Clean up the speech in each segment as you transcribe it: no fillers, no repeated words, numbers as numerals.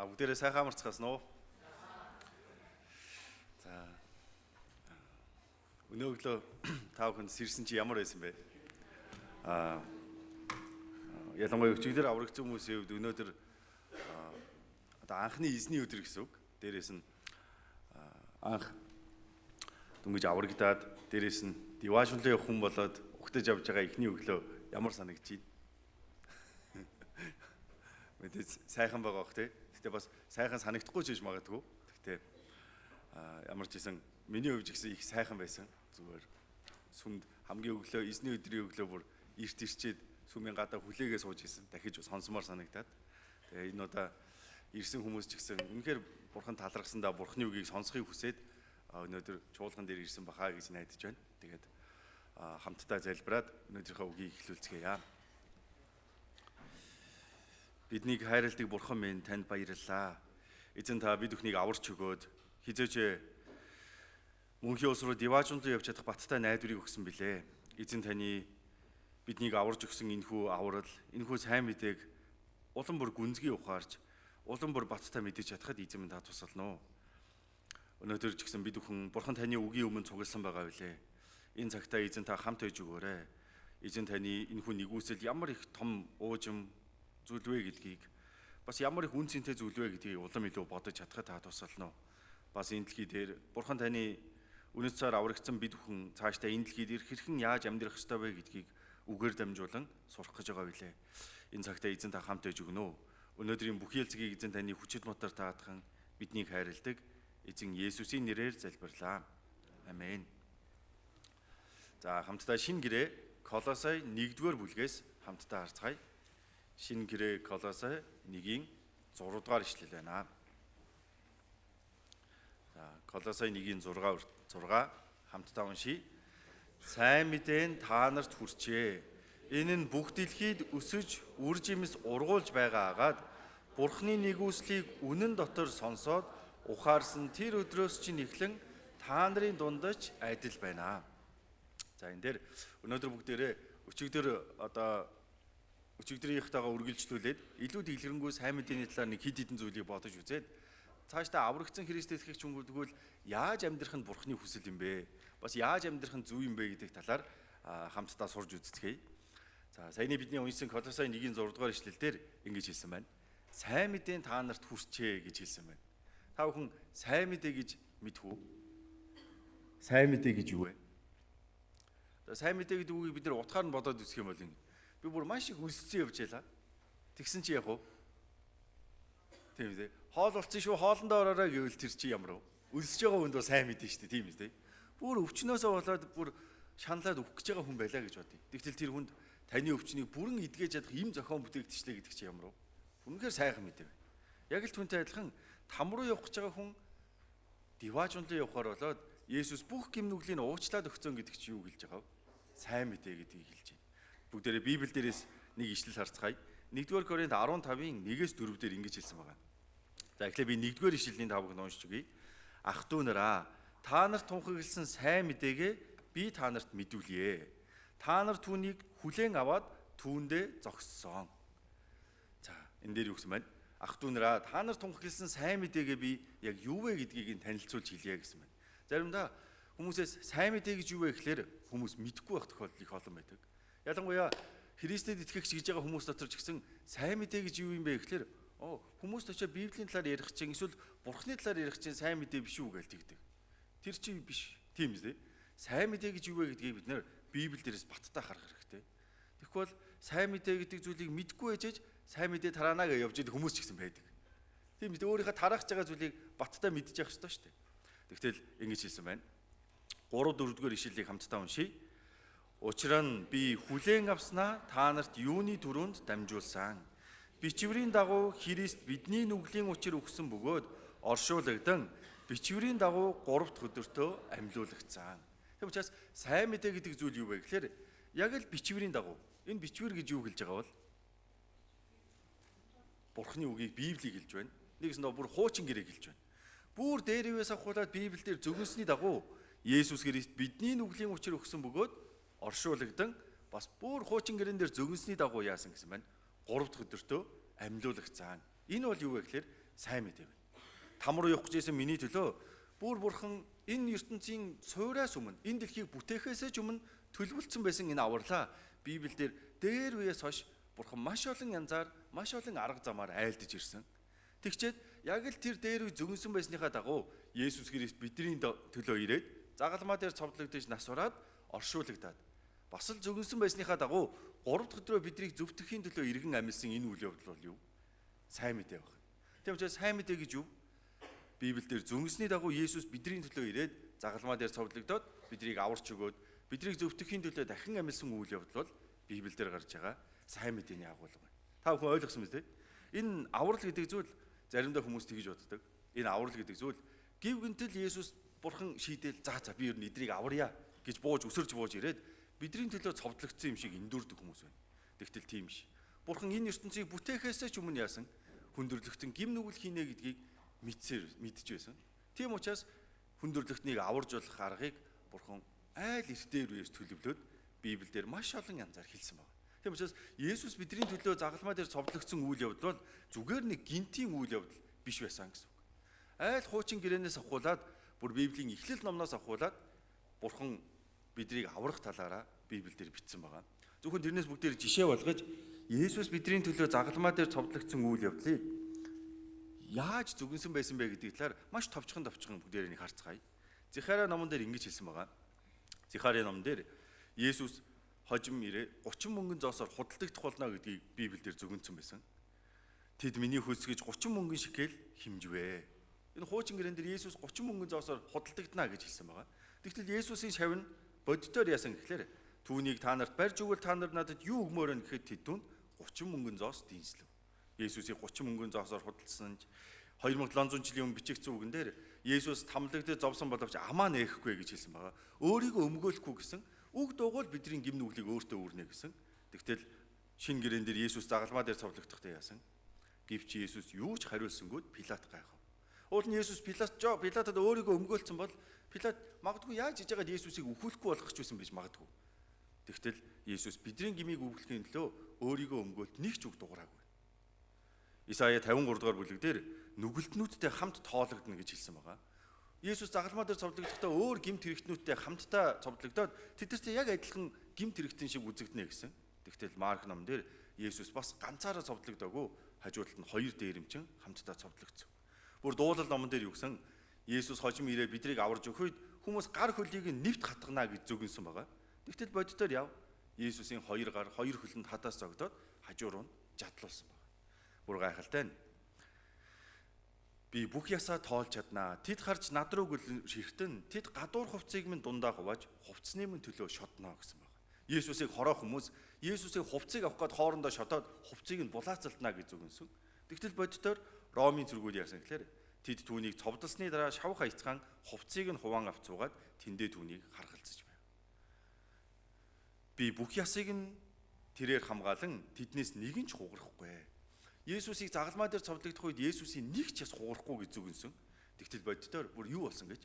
Бүгдээрээ сайхан амарцгаасан уу? За. Өнөөглөө та бүхэнд сэрсэн чи ямар байсан бэ? Ялангуяа өчигдөр аврагдсан хүмүүсийн хувьд өнөөдөр одоо анхны эзний өдөр гэсэн үг. Дээрээс нь анх дүнгиж аврагдаад дээрээс нь диваашнлын хүн болоод ухтаж авж байгаа эхний өглөө ямар санагдчих вэ? Мэдээж сайхан байгаа бох тий. Гэтэ бас сайхан санагдахгүй ч гэж магадгүй. Гэтэ ямар ч гэсэн миний хувьд гэсэн их сайхан байсан. Зүгээр сүмд хамгийн өглөө эзний өдрийн өглөө бүр эрт ирчээд сүмийн гадаа хүлээгээ сууж исэн. Дахиж сонсомоор санагдаад. Тэгээ энэ удаа ирсэн хүмүүс ч гэсэн үнэхээр бурхан талархсандаа бурханы үгийг сонсхийг хүсээд өнөөдөр чуулган дээр ирсэн бахаа гэж найдаж байна. Тэгээд хамтдаа залбираад өнөөдрийнхөө үгийг эхлүүлцгээе. Биднийг хайрладаг бурхан минь танд баярлалаа. Эзэн та бид бүхнийг аварч өгөөд хизээч мөнхийн ус руу диваажунлан явж чадах баттай найдварыг өгсөн билээ. Эзэн таны биднийг аварж өгсөн энэхүү аврал, энэхүү сайн мэдээг улам бүр гүнзгий ухаарч, улам бүр баттай мэдэж чадхад эзэн минь та тусална уу. Өнөөдөр ч гэсэн бид бүхэн бурхан таны үгийн өмнө цугласан байгаа билээ. Энэ цагтаа эзэн та хамт байж өгөөрэй. Эзэн таны энэхүү нэгүсэл ямар их том уужим зүйл вэ гэдгийг бас ямар их үн цэнтэй зүйл вэ гэдгийг улам илүү бодож чадхад та тусална уу. Бас энэ дэлхий дээр бурхан таны үнэт цаар аврагдсан бид бүхэн цаашдаа энэ дэлхий дээр хэрхэн яаж амьдрах ёстой вэ гэдгийг үгээр дамжуулан сурах гэж байгаа билээ. Энэ цагтаа эзэн та хамт байж өгнө үү. Өнөөдрийн бүхий л згийг эзэн таны хүчит мотор таатхан биднийг хайрладаг эзэн Есүсийн нэрээр залбирлаа. Амен. За хамтдаа шинэ гэрээ Колосай 1-р бүлгээс хамтдаа харцгаая. Шинэ гэрээ Колосай 1-ийн 6-р ишлэл байна. За Колосай 1-ийн 6 хамтдаа уншийе. Сайн мэдэн та нарт хүрчээ. Энэ нь бүх дэлхийд өсөж үр жимс ургуулж байгаа агаад Бурхны нэгүслийг үнэн дотор сонсоод ухаарсан тэр өдрөөс чинь эхлэн та нарын дундаж адил байна. За энэ дээр өнөөдөр бүгдээрээ өчигдрийнхтэйгээ үргэлжлүүлээд илүү дэлгэрэнгүй сайн мэдээний талаар нэг хэд хэдэн зүйлийг бодож үзээд цаашдаа аврагдсан Христ итгэгч хүн тэгвэл яаж амьдрах нь Бурхны хүсэл юм бэ? Бас яаж амьдрах нь зөв юм бэ гэдэг талаар хамтдаа сурж үзцгээе. За саяны бидний уншсан Колосай 1-ийн 6-р ишлэлдэр ингэж хэлсэн байна. Сайн мэдээ та нарт хүрчээ гэж хэлсэн байна. Та бүхэн сайн мэдээ гэж мэдэх үү? Сайн мэдээ гэж юу вэ? Сайн мэдээ гэдэг үгийг бид нэр утгаар нь бодоод үзэх юм бол би бүр маш их өлссөн явж байлаа. Тэгсэн чи яг уу? Тийм үү? Хоол болцсон шүү, хоолндоо ороорой гэвэл тэр чи ямар вэ? Өлсөж байгаа хүнд сайн мэдээ шүү дээ, тийм үү? Бүр өвчнөөсөө болоод бүр шаналаад үхэх гэж байгаа хүн байлаа гэж бодъё. Тэгтэл тэр хүнд таны өвчнийг бүрэн эдгэж чадах юм зохион бүтээгдэжлээ гэдэг чи ямар вэ? Үнэхээр сайхан мэдээ байна. Яг л түүнтэй адилхан там руу явах гэж байгаа хүн диваажунлан явахаар болоод Есүс бүх гэм нүглийн уучлаад өгсөн гэдэг чи юу гэлж байгаа вэ? Сайн мэдээ гэдгийг хэлж байна. Бүгдээрээ Библиэл дээрээс нэг ишлэл харцгаая. 1-р Коринт 15-ийн 1-ээс 4-дээр ингэж хэлсэн байгаа. За эхлээ би 1-р ишлэлийн тавыг уншиж өгье. Ах トゥ нараа, та нарт тунхагласан сайн мэдээгээ би та нарт мэдүүлье. Та нар түүнийг хүлээн аваад түүндээ зогссон. За энэ дээр юу гэсэн байна? Ах トゥ нараа, та нар тунхагласан сайн мэдээгээ би яг юу вэ гэдгийг танилцуулж хэлье гэсэн байна. Заримдаа хүмүүсээс сайн мэдээ гэж юу вэ гэхээр хүмүүс мэдэхгүй байх тохиолдол их олон байдаг. Ялангуяа Христэд итгэгч гэж байгаа хүмүүс дотор ч гэсэн сайн мэдээ гэж юу юм бэ гэхээр хүмүүс очоо Библийн талаар ярих чинь эсвэл Бурхны талаар ярих чинь сайн мэдээ биш үү гэж тэгдэг. Тэр чинь биш. Тийм үү? Сайн мэдээ гэж юу вэ гэдгийг бид нэр Библи дээрээс баттай харах хэрэгтэй. Тэгэхгүй бол сайн мэдээ гэдэг зүйлийг мэдгүй ээжэж сайн мэдээ тараанаа гэж явж идэх хүмүүс ч гэсэн байдаг. Тийм үү? Өөрийнхөө тараах гэж байгаа зүйлийг баттай мэдчих явах ёстой шүү дээ. Тэгтэл ингэж хэлсэн байна. 3-4-р ишлэлийг хамтдаа уншийе. Учир нь би хүлээн авснаа та нарт юуны түрүүнд дамжуулсан. Бичвэрийн дагуу Христ бидний нүглийн учир өгсөн бөгөөд оршуулгдан бичвэрийн дагуу 3 дахь өдөртөө амьлуулагдсан. Тэгм учраас сайн мэдээ гэдэг зүйл юу вэ гэхээр яг л бичвэрийн дагуу. Энэ бичвэр гэж юу хэлж байгаа бол Бурхны үгийг Библийг хэлж байна. Нэгс нөө бүр хуучин гэрээг хэлж байна. Бүр дээрээс авахулаад Библиэлд зөвгөнсний дагуу Есүс Христ бидний нүглийн учир өгсөн бөгөөд оршуулгдан бас бүр хуучин гэрэн дээр зөвгөнсний дагуу яасан гэсэн байна. 3 дахь өдөртөө амьлуулагдсан. Энэ бол юу вэ гэхээр Сайн мэдээ байна. Там руу явах гэжсэн миний төлөө бурхан энэ ертөнцийн суураас өмнө энэ дэлхийг бүтээхээс ч өмнө төлөвлөсөн байсан энэ авралаа Библиэлд дээр үеэс хойш бурхан маш олон янзаар маш олон арга замаар айлдж ирсэн. Тэгчээд яг л тэр дээр үе зөгнсөн байсныхаа дагуу Есүс Христ бидний төлөө ирээд загалмаа дээр цовдлогдож нас ураад оршуулгадаад бас л зөгнсөн байсныхаа дагуу 3 дахь өдрөө биднийг зөвтгөхийн төлөө иргэн амилсан энэ үйл явдал бол юу? Сайн мэдээ байна. Тийм учраас сайн мэдээ гэж юу? Библиэлд зөнгөсний дагуу Есүс бидний төлөө ирээд загалмаа дээр цовдлогдоод биднийг аварч өгөөд биднийг зөвтгөхийн төлөө дахин амилсан үйл явдал бол Библиэлд гарч байгаа сайн мэдээний агуулга байна. Та бүхэн ойлгосон биз дээ? Энэ аврал гэдэг зүйл заримдаа хүмүүс тэгж боддог. Энэ аврал гэдэг зүйл гив гинтэл Есүс бурхан шийдээл за би ер нь эдрийг аварья гэж өсөрж бууж ирээд бидний төлөө цовдлогдсон юм шиг эндүрдэг хүмүүс байна. Тэгтэл тийм биш. Бурхан энэ ертөнцийг бүтээхээс ч өмнө яасан хүндрэлтэн гим нүгэл хийнэ гэдгийг мэдж байсан. Тийм учраас хүндрэлтнийг аварж болох аргыг бурхан айл эртээр үеэс төлөвлөөд Библиэлд маш олон янзаар хэлсэн байна. Тийм учраас Есүс бидний төлөө загалмаа дээр цовдлогдсон үйл явдал бол зүгээр нэг гинтийн үйл явдал биш байсан гэсэн үг. Айл хуучин гэрээнээс авахуулаад бүр Библийн эхлэл номноос авахуулаад бурхан биднийг аврах талаараа Библиэлд бичсэн байгаа. Зөвхөн тэрнээс бүгдээр жишээ болгож Есүс бидний төлөө загалмаа дээр цовдлогдсон үйл явдлыг яаж зүгэнсэн байсан бэ гэдэг талаар маш товчхон бүгдээр нэг харцгаая. Зихария номон дээр ингэж хэлсэн байгаа. Зихария номон дээр Есүс хожим ирээ 30 мөнгөн зоосоор худалдагдах болно гэдгийг Библиэлд зөвгөнцөн байсан. Тэд миний хөлс гэж 30 мөнгөн шикэл химжвэ. Энэ хуучин гэрэн дээр Есүс 30 мөнгөн зоосоор худалдагдана гэж хэлсэн байгаа. Тэгтэл Есүсийн шавь нь бодитоор яасан гэхлээр түүнийг та нарт барьж өгвөл та нар надад юу өгмөр вэ гэхэд тэд түнд 30 мөнгөн зоос дийнслэв. Есүсийг 30 мөнгөн зоосоор худалдсан 2700 жилийн өмнө бичигдсэн үгэн дээр Есүс тамлагдаж зовсон боловч амаа нээхгүй гэж хэлсэн байгаа. Өөрийгөө өмгөөлөхгүй гэсэн үг дуугуул бидний гим нүглийг өөртөө үүрнэ гэсэн. Тэгтэл шинэ гэрэн дээр Есүс загалмаа дээр цовдлогдохдоо яасан? Гэвч Есүс юу ч хариулсангүйд Пилат гайхав. Уул нь Есүс Пилатад өөрийгөө өмгөөлсөн бол Пилат магадгүй яаж хийж байгаад Есүсийг өхүүлэхгүй болгох ч байсан байж магадгүй. Тэгтэл Есүс бидний гмийг өвлөхийн төлөө өөрийгөө өмгөөлт нэг ч үг дуураагүй. Исая 53 дугаар бүлэг дээр нүгэлтнүүдтэй хамт тоологдно гэж хэлсэн байгаа. Есүс загалмаа дээр цовдлогдохдоо өөр гимт хэрэгтнүүдтэй хамтдаа цовдлогдоод тэдэртээ яг адилхан гимт хэрэгтэн шиг үзэгдэнэ гэсэн. Тэгтэл Марк номон дээр Есүс бас ганцаараа цовдлогдоогүй хажуудалд нь хоёр дээрэмчин хамтдаа цовдлогдсон. Бүр дуулал номон дээр юу гэсэн Есүс хожим ирээ бидрийг аварж өгөхөд хүмүүс гар хөлийг нэвт хатгана гэж зөвгөнсөн байгаа. Тэгтэл бодитоор яв Есүсийн хоёр гар хоёр хөлөнд хадаас зогдоод хажуу руу нь жадлуулсан байна. Бүр гайхалтай нь би бүх ясаа тоолж чаднаа. Тэд харж над руу ширхтэн тэд гадуур хувцсыг минь дундаа хувааж хувцсны минь төлөө шотно гэсэн байна. Есүсийг хороо хүмүүс Есүсийн хувцсыг авах гээд хоорондоо шотоод хувцсыг нь булаацалтнаа гэж зөвгөнсөн. Тэгтэл бодитоор Ромын цэргүүд яасан гэхээр тэд түүнийг цовдлсны дараа шавх хаяцхан хувцсыг нь хуваан авцуугаад тэндээ түүнийг харгалзаж байна. Би бүх ясыг нь тэрээр хамгаалan тэднээс нэг нь ч хугарахгүй. Есүсийг загалмаа дээр цовдлогдох үед Есүсийн нэг ч яс хугарахгүй гэж зөвгөнсөн. Тэгтэл бодитоор бүр юу болсон гэж?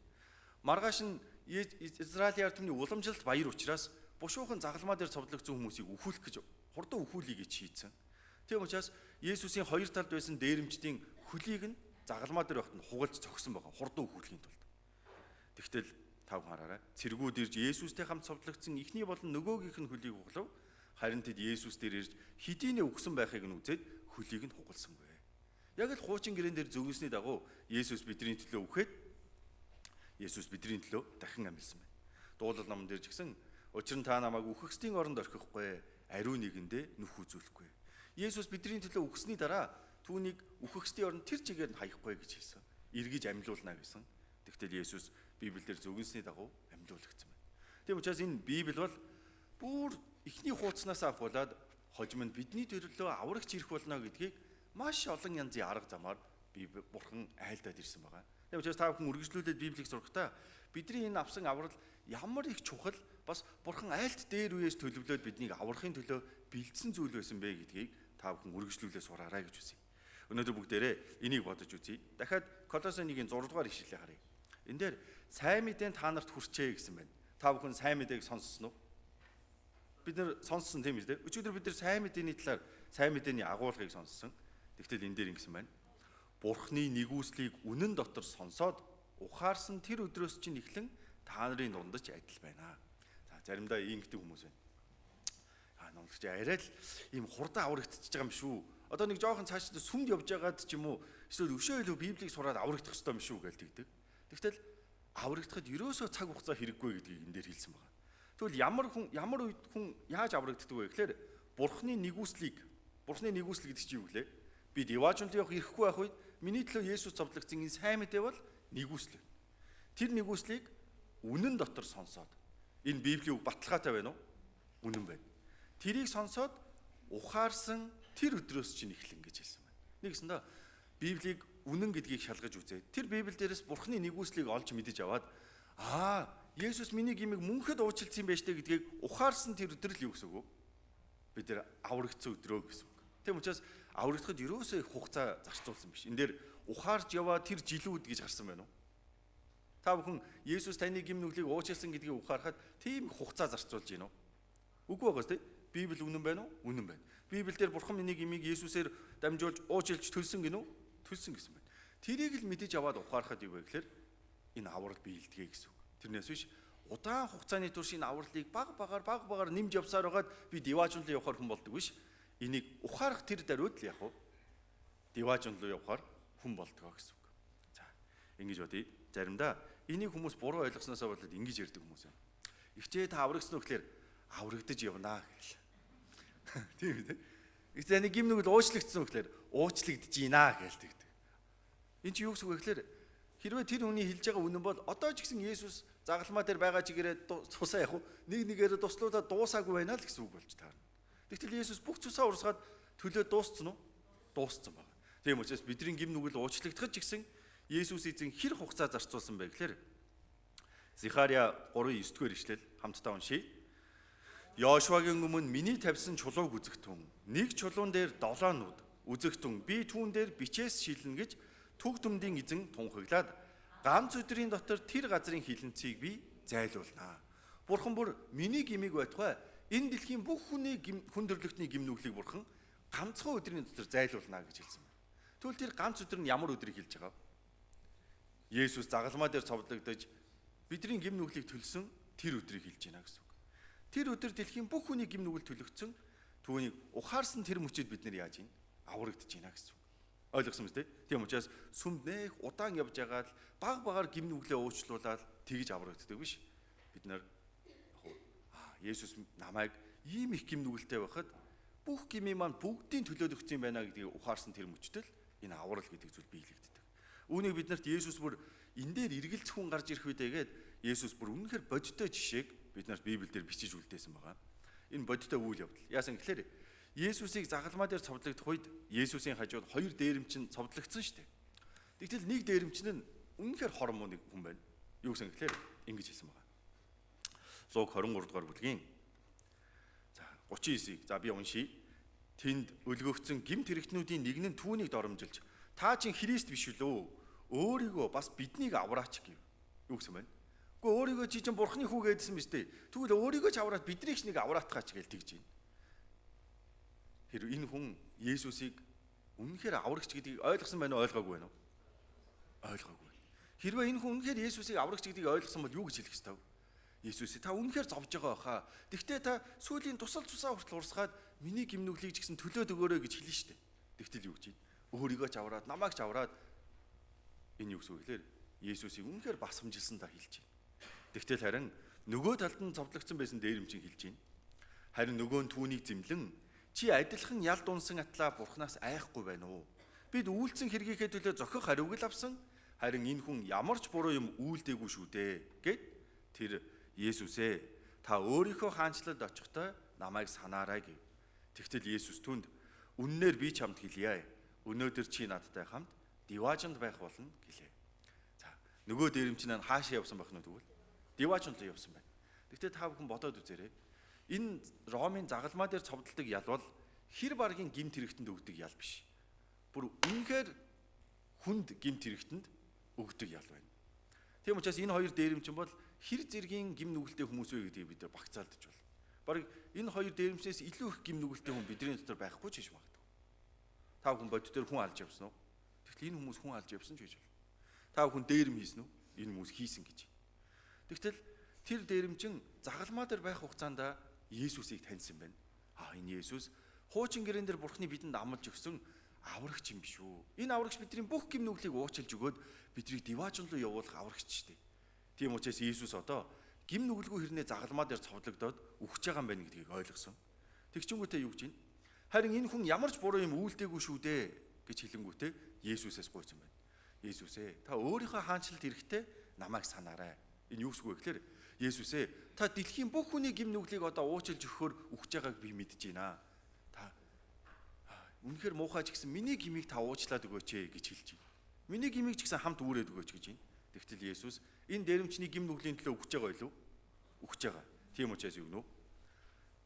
Маргааш нь Израилийн ард түмний уламжилт баяр учраас бушуухан загалмаа дээр цовдлогдсон хүмүүсийг өхүүлэх гэж хурдан өхүүлье гэж шийдсэн. Тийм учраас Есүсийн хоёр талд байсан дээрэмчдийн хөлийг нь загалмаа дээр байхад нь хугалж зогсон байгаа. Хурдан өхүүлэхийн тулд. Тэгтэл тав хараарай. Цэргүүд ирж Есүстэй хамт цовдлогдсон эхний болон нөгөөгийнх нь хөлийг хугалав. Харин тэд Есүс дээр ирж хэдийнэ өгсөн байхыг нь үзээд хөлийг нь хугалсангүй. Яг л хуучин гэрэн дээр зөвгөнсний дагуу Есүс бидний төлөө үхээд Есүс бидний төлөө дахин амьдсан байна. Дуулал номон дээр ч гэсэн учир нь та намайг үхэхстийн оронд орхихгүй, ариун нэгэндээ нүх үзүүлэхгүй. Есүс бидний төлөө үхсний дараа түүнийг үхэхстийн оронд тэр чигээр нь хаяхгүй гэж хэлсэн. Эргэж амьлуулна гэсэн. Тэгтэл Есүс Библиэлд зөвгөнсний дагуу амьлуулагдсан байна. Тийм учраас энэ Библи бол бүр эхний хуудаснаас авахуулаад хожимд бидний төлөө аврагч ирэх болно гэдгийг маш олон янзын арга замаар бурхан айлдаад ирсэн байгаа. Тийм учраас та бүхэн үргэлжлүүлээд Библийг сурахтаа бидний энэ авсан аврал ямар их чухал бас бурхан айлт дээр үеэс төлөвлөөд биднийг аврахын төлөө бэлдсэн зүйл байсан бэ гэдгийг та бүхэн үргэлжлүүлээ сураарай гэж үсэе. Өнөөдөр бүгдээрээ энийг бодож үзье. Дахиад Колосе 1-ийн 6 дугаар ишлэлийг харъя. Энэ дээр сайн мэдээ та нарт хүрчээ гэсэн байна. Та бүхэн сайн мэдээг сонссон уу? Бид нэр сонссон тийм үү? Өчигдөр бид нар сайн мэдээний талаар сайн мэдээний агуулгыг сонссон. Тэгтэл энэ дээр ингэсэн байна. Бурхны нэгүслийг үнэн дотор сонсоод ухаарсан тэр өдрөөс чинь эхлэн та нарын дундаж адил байна. За заримдаа ингэдэг хүмүүс байна. Нуугч арай л ийм хурдан аврагдчихж байгаа юм шүү. Одоо нэг жоохон цааш сүмд явж байгаад ч юм уу эсвэл өшөө илүү библийг сураад аврагдах хэрэгтэй юм шүү гэж тэгдэг. Тэгтэл аврагдахад ерөөсөө цаг хугацаа хэрэггүй гэдгийг энэ дээр хэлсэн байна. Тэгвэл ямар үед хүн яаж аврагддаг вэ гэхээр Бурхны нэгүслийг гэдэг чинь юу гэлээ? Би Деважунд явах ирэхгүй байх үед миний төлөө Есүс зовлогдсон энэ сайн мэдээ бол нэгүсэл. Тэр нэгүслийг үнэн дотор сонсоод энэ Библийн үг баталгаатай байна уу? Үнэн байна. Тэрийг сонсоод ухаарсан тэр өдрөөс чинь эхлэн гэж хэлсэн байна. Нэгсэндээ Библийг үнэн гэдгийг шалгаж үзээ. Тэр Библи дээрээс Бурхны нэгүслийг олж мэдэж аваад Есүс миний гимиг мөнхөд уучлалцсан байж тээ гэдгийг ухаарсан тэр өдөр л юу гэсэн үг вэ? Бид нэр аврагдсан өдрөө гэсэн үг. Тийм учраас аврагдахад ерөөсөө их хугацаа зарцуулсан биш. Энэ дээр ухаарч яваа тэр жилүүд гэж гарсан байна уу? Та бүхэн Есүс таны гим нүглийг уучлсан гэдгийг ухаарахад тийм хугацаа зарцуулж гинөө? Үгүй байгаас тийм. Библи үнэн байна уу? Үнэн байна. Библиэлд Бурхан миний гимиг Есүсээр дамжуулж уучлж төлсөн гинөө? Төлсөн гэсэн байна. Тэрийг л мэдэж аваад ухаарахад юу вэ гэхээр энэ аврал биелдэгэ гэсэн үг. Тэрнээс биш удаан хугацааны турш энэ авралыг баг багаар нэмж явсаар байгаад би Деважунд руу явахаар хүн болдог биш. Энийг ухаарах тэр даруйд л яг уу Деважунд руу явахаар хүн болдгоо гэсэн үг. За, ингэж бодъё. Заримдаа энийг хүмүүс буруу ойлгосноосоо болоод ингэж ярьдаг хүмүүс байна. Игчээ та аврагдсан уу гэхээр аврагдаж явнаа гэл. Тийм үү? Игчээ нэг гим нүгэл уучлагдсан уу гэхээр уучлагдж гинаа гэлдэг. Энд чи юу гэсэн үг вэ гэхээр хэрвээ тэр хүний хэлж байгаа үнэн бол одоо ч гэсэн Есүс загалмаа дээр байгаа чигээрээ тусаа яг нэгээр туслуулаад дуусаагүй байна л гэсэн үг болж таарна. Тэгтэл Есүс бүх цусаа урсгаад төлөө дууссан уу? Дууссан байна. Тийм учраас бидний гим нүгэл уучлагдахад ч гэсэн Есүс эзэн хэр хугацаа зарцуулсан бэ гэхээр Захария 3:9-р ишлэл хамтдаа уншийе. Йошуагийн өмнө миний тавьсан чулууг үзэгтэн. Нэг чулуун дээр 7 нүд үзэгтэн. Би түүн дээр бичээс шилнэ гэж түг түмдийн эзэн тунхаглаад ганц өдрийн дотор тэр газрын хилэнцгийг би зайлуулнаа. Бурхан бүр миний гимиг байтугай энэ дэлхийн бүх хүний хүн төрлөختний гим нүглийг бурхан ганцхан өдрийн дотор зайлуулнаа гэж хэлсэн байна. Тэгвэл тэр ганц өдөр нь ямар өдрийг хэлж байгаа вэ? Есүс загалмаа дээр цовдлогдож бидний гим нүглийг төлсөн тэр өдрийг хэлж байна гэсэн үг. Тэр өдөр дэлхийн бүх хүний гим нүгэл төлөгдсөн түүнийг ухаарсан тэр мөчөд бид нар яаж ийн аврагдж байна гэсэн үг. Ойлгосон мэт тийм учраас сүмд нэх удаан явж байгаад багаар гим нүглээ уучлуулаад тэгж аврагддаг биш. Бид нар Есүс намайг ийм их гим нүгэлтэй байхад бүх гимийн маань бүгдийн төлөө өгсөн байна гэдгийг ухаарсан тэр мөчтөл энэ аврал гэдэг зүйл биелэгддэг. Үүнийг биднэрт Есүс бүр энэ дээр эргэлзэх хүн гарч ирэх үедээ Есүс бүр үнэхээр бодиттой жишээг биднэрт Библиэлд бичиж үлдээсэн байгаа. Энэ бодиттой үйл явдал. Яасан гэхээр Есүсийг загалмаа дээр цовдлогдох үед Есүсийн хажууд 2 дээрэмчин цовдлогдсон шүү дээ. Тэгтэл нэг дээрэмчин нь үнэхээр хормоо нэг хүн байна. Юу гэсэн гэхээр ингэж хэлсэн байгаа. Луг 23 дугаар бүлгийн 39-ийг за би уншийе. Тэнд өлгөгдсөн гимт хэрэгтнүүдийн нэг нь түүнийг доромжилж та чинь Христ биш үлөө? Өөрийгөө бас биднийг авраач гэв. Юу гэсэн бэ? Гэхдээ өөрийгөө чи чинь Бурхны хүү гэдсэн биз дээ. Тэгвэл өөрийгөө ч авраад биднийг ч нэг авраатгаач гэж тэгж байна. Тэр энэ хүн Есүсийг үнэхээр аврагч гэдгийг ойлгосон байна уу, ойлгоогүй байна уу? Ойлгоогүй. Хэрвээ энэ хүн үнэхээр Есүсийг аврагч гэдгийг ойлгосон бол юу гэж хэлэх ёстой вэ? Есүсээ та үнэхээр зовж байгаа хаа. Тэгвэл та сүүлийн тусал цусаа хүртэл урсгаад миний гимнүглийг ч гэсэн төлөөд өгөөрэй гэж хэлнэ шүү дээ. Тэгтэл юу гэж байна? Өөрийгөө ч авраад, намайг ч авраад энэ юу гэсэн үг вэ? Есүсийг үнэхээр басамжилсан та хэлж байна. Тэгтэл харин нөгөө талд нь зовлогдсон байсан дээрэмчин хэлж байна. Харин нөгөө нь түүнийг зэмлэн чи адилхан ял дунсан атлаа Бурханаас айхгүй байна уу? Бид үйлцэн хэргийнхээ төлөө зохих хариуг л авсан. Харин энэ хүн ямар ч буруу юм үйлдээгүй шүү дээ гэд тэр Есүсээ та өөрийнхөө хаанчлалд очихдоо намайг санаарай гэв. Тэгтэл Есүс түнд үннээр би чамд хэлье. Өнөөдөр чи надтай хамт Деважунд байх болно гэлээ. За нөгөө дээрэмчин нь хаашаа явсан байх нь тэгвэл Деважунд л явсан байна. Тэгтээ та бүхэн бодоод үзээрэй. Энэ Ромын загалмаа дээр цовдлдог ял бол хэр баргийн гимт хэрэгтэнд өгдөг ял биш. Бүр үнэхээр хүнд гимт хэрэгтэнд өгдөг ял байна. Тийм учраас энэ хоёр дээрэмчин бол хэр зэргийн гим нүгэлтэй хүмүүс вэ гэдгийг бид нар багцаалдаж байна. Бараг энэ хоёр дээрэмчнээс илүү их гим нүгэлтэй хүн бидний дотор байхгүй ч гэж магадгүй. Та бүхэн бодит дээр хүн алж явсан уу? Тэгтэл энэ хүмүүс хүн алж явсан ч гэж байна. Та хүн дээрэм хийсэн үү? Энэ хүмүүс хийсэн гэж. Тэгтэл тэр дээрэмчин загалмаа дээр байх хугацаанд Есүсийг таньсан байна. Энэ Есүс хуучин гэрэн дээр Бурхны бидэнд амлаж өгсөн аврагч юм биш үү? Энэ аврагч бидний бүх гэм нүглийг уучлж өгөөд биднийг диваажн руу явуулах аврагч ч дээ. Тийм учраас Есүс одоо гэм нүглгүй хэрнээ загалмаа дээр цовдлогдоод үхэж байгаа юм байна гэдгийг ойлгосон. Тэгчингүүтээ юу гэж байна? Харин энэ хүн ямар ч буруу юм үйлдээгүй шүү дээ гэж хэлэнгүүтээ Есүсээс гуйсан байна. Есүс ээ, та өөрийнхөө хаанчлалд ирэхдээ намайг санаарай. Энэ юу гэсэн үг вэ гэхээр Есүс ээ, та дэлхийн бүх хүний гэм нүглийг одоо уучлж өгөхөөр үхэж байгааг би мэдэж байна. Та үнэхээр муухай ч гэсэн миний гмийг та уучлаад өгөөч гэж хэлж байна. Миний гмийг ч гэсэн хамт үүрээд өгөөч гэж байна. Тэгтэл Есүс энэ дээрэмчний гэм нүглийн төлөө үхэж байгаа юу? Үхэж байгаа. Тийм учраас юу гэнэ үү?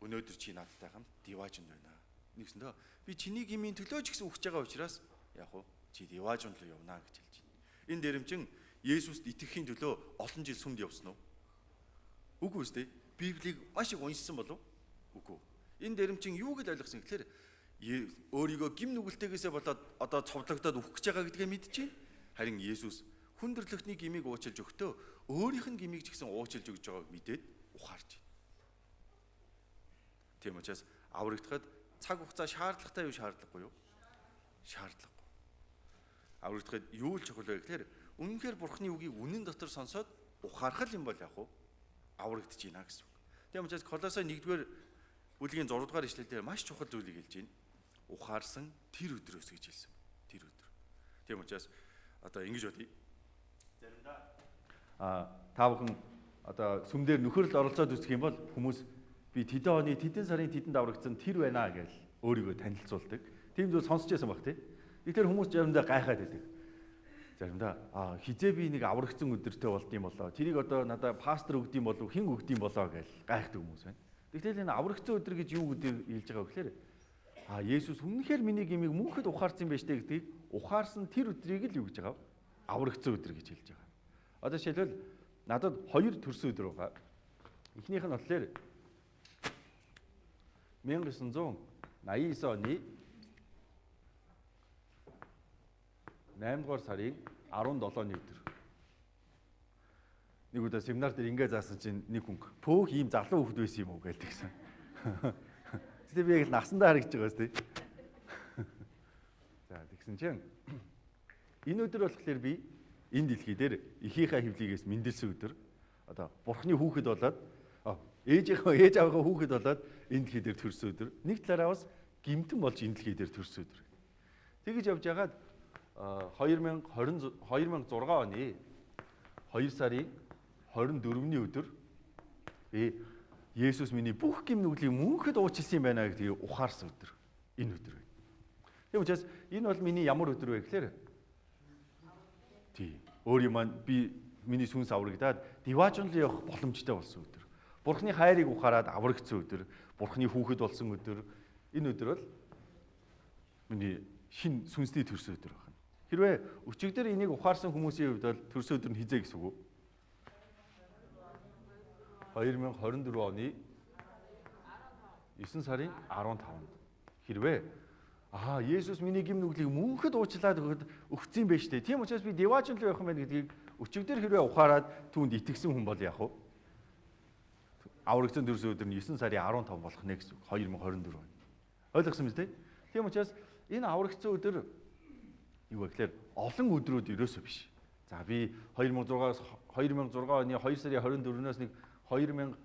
Өнөөдөр чи надтай хамт диваажнд байна. Нэгсэндээ би чиний гмийн төлөө ч гэсэн үхэж байгаа учраас яг уу чи диваажнд руу явна гэж хэлж байна. Энэ дээрэмчин Есүст итгэхийн төлөө олон жил сүмд явсан уу? Үгүй үстэй. Библийг маш их уншсан болов? Үгүй. Энэ дээрэмчин юу гэж ойлгосон гэхээр өөрийгөө гим нүгэлтэйгээсээ болоод одоо цовдлогдоод үхэж байгаа гэдгээ мэдчихээн. Харин Есүс хүндрэлтний гмийг уучлж өгтөө өөрийнх нь гмийг ч гэсэн уучлж өгж байгааг мэдээд ухаарч байна. Тийм учраас аврагдахад цаг хугацаа шаардлагатай юу шаардлагагүй юу? Шаардлагагүй. Аврагдахад юу л чухал вэ гэхээр үнэнхээр Бурхны үгийг үнэн дотор сонсоод ухаарах юм бол яг уу аврагдаж байна гэсэн үг. Тийм учраас Колосой 1-р бүлгийн 6-р ишлэлээр маш чухал зүйлийг хэлж байна. Ухаарсан тэр өдрөөс гэж хэлсэн. Тэр өдөр. Тийм учраас одоо ингэж бодъё. Заримдаа та бүхэн одоо сүмдэр нөхөрл оролцоод үзэх юм бол хүмүүс би тэдэн оны тэдэн сарын тэдэнд аврагдсан тэр байна гэж өөрийгөө танилцуулдаг. Тийм зүйл сонсч байсан баг тий. Тэгэхээр хүмүүс заримдаа гайхаад байдаг. Заримдаа хизээ би нэг аврагдсан өдөртэй болд юм болоо. Тэрийг одоо надад пастор өгд юм болов хэн өгд юм болоо гэж гайхдаг хүмүүс байна. Тэгтэл энэ аврагдсан өдөр гэж юу гэдэг хэлж байгаа вэ гэхээр Есүс үнэхээр миний гмийг мөнхөд ухаарсан байж тээ гэдгийг ухаарсан тэр өдрийг л юу гэж байгаа вэ? Аврагдсан өдөр гэж хэлж байгаа. Одоо жишээлбэл надад 2 төрсөн өдөр байгаа. Эхнийх нь болохоор 1989 оны 8 дугаар сарын 17-ны өдөр. Нэг удаа семинар дээр ингээ заасан чинь нэг хүн пөөх ийм залуу хүүхэд байсан юм уу гэж тэгсэн. Тэгээ би яг л насандаа харагдаж байгаас тий. За тэгсэн чинь энэ өдөр болохоор би энэ дэлхий дээр эхийнхээ хөвлөгөөс мэндэлсэн өдөр. Одоо Бурхны хүүхэд болоод ээж аваагаа хүүхэд болоод энэ дэлхий дээр төрсөн өдөр. Нэг талаараа бас гэмтэн болж энэ дэлхий дээр төрсөн өдөр. Тэгэж явж байгаад 2006 оны 2 сарын 24-ний өдөр би Есүс миний бүх гэм нүглийг мөнхөд уучлсан юм байна гэдгийг ухаарсан өдөр. Энэ өдөр байна. Тийм учраас энэ бол миний ямар өдөр вэ гэхээр тий өөр юм би миний сүнс аврагдаад диваажн руу явах боломжтой болсон өдөр. Бурхны хайрыг ухаарад аврагдсан өдөр, Бурхны хүүхэд болсон өдөр. Энэ өдөр бол миний шин сүнсний төрсөн өдөр байна. Хэрвээ өчигдөр энийг ухаарсан хүмүүсийн хувьд бол төрсөн өдөр нь хизээ гэсэн үг үү? 2024 оны 9 сарын 15-нд. Хэрвээ Есүс миний гэм нүглийг мөнхөд уучлаад өгсөн байж тээ. Тийм учраас би диваажн руу явах юм байна гэдгийг өчигдөр хэрвээ ухаарад түүнд итгэсэн хүн бол яах вэ? Аврагдсан төрсөн өдөр нь 9 сарын 15 болох нэ гэсэн үг. 2024 он. Ойлгосон биз дээ? Тийм учраас энэ аврагдсан өдөр юу вэ гэхээр олон өдрүүд ерөөсөө биш. За би 2006 оны 2 сарын 24-нөөс нэг 2000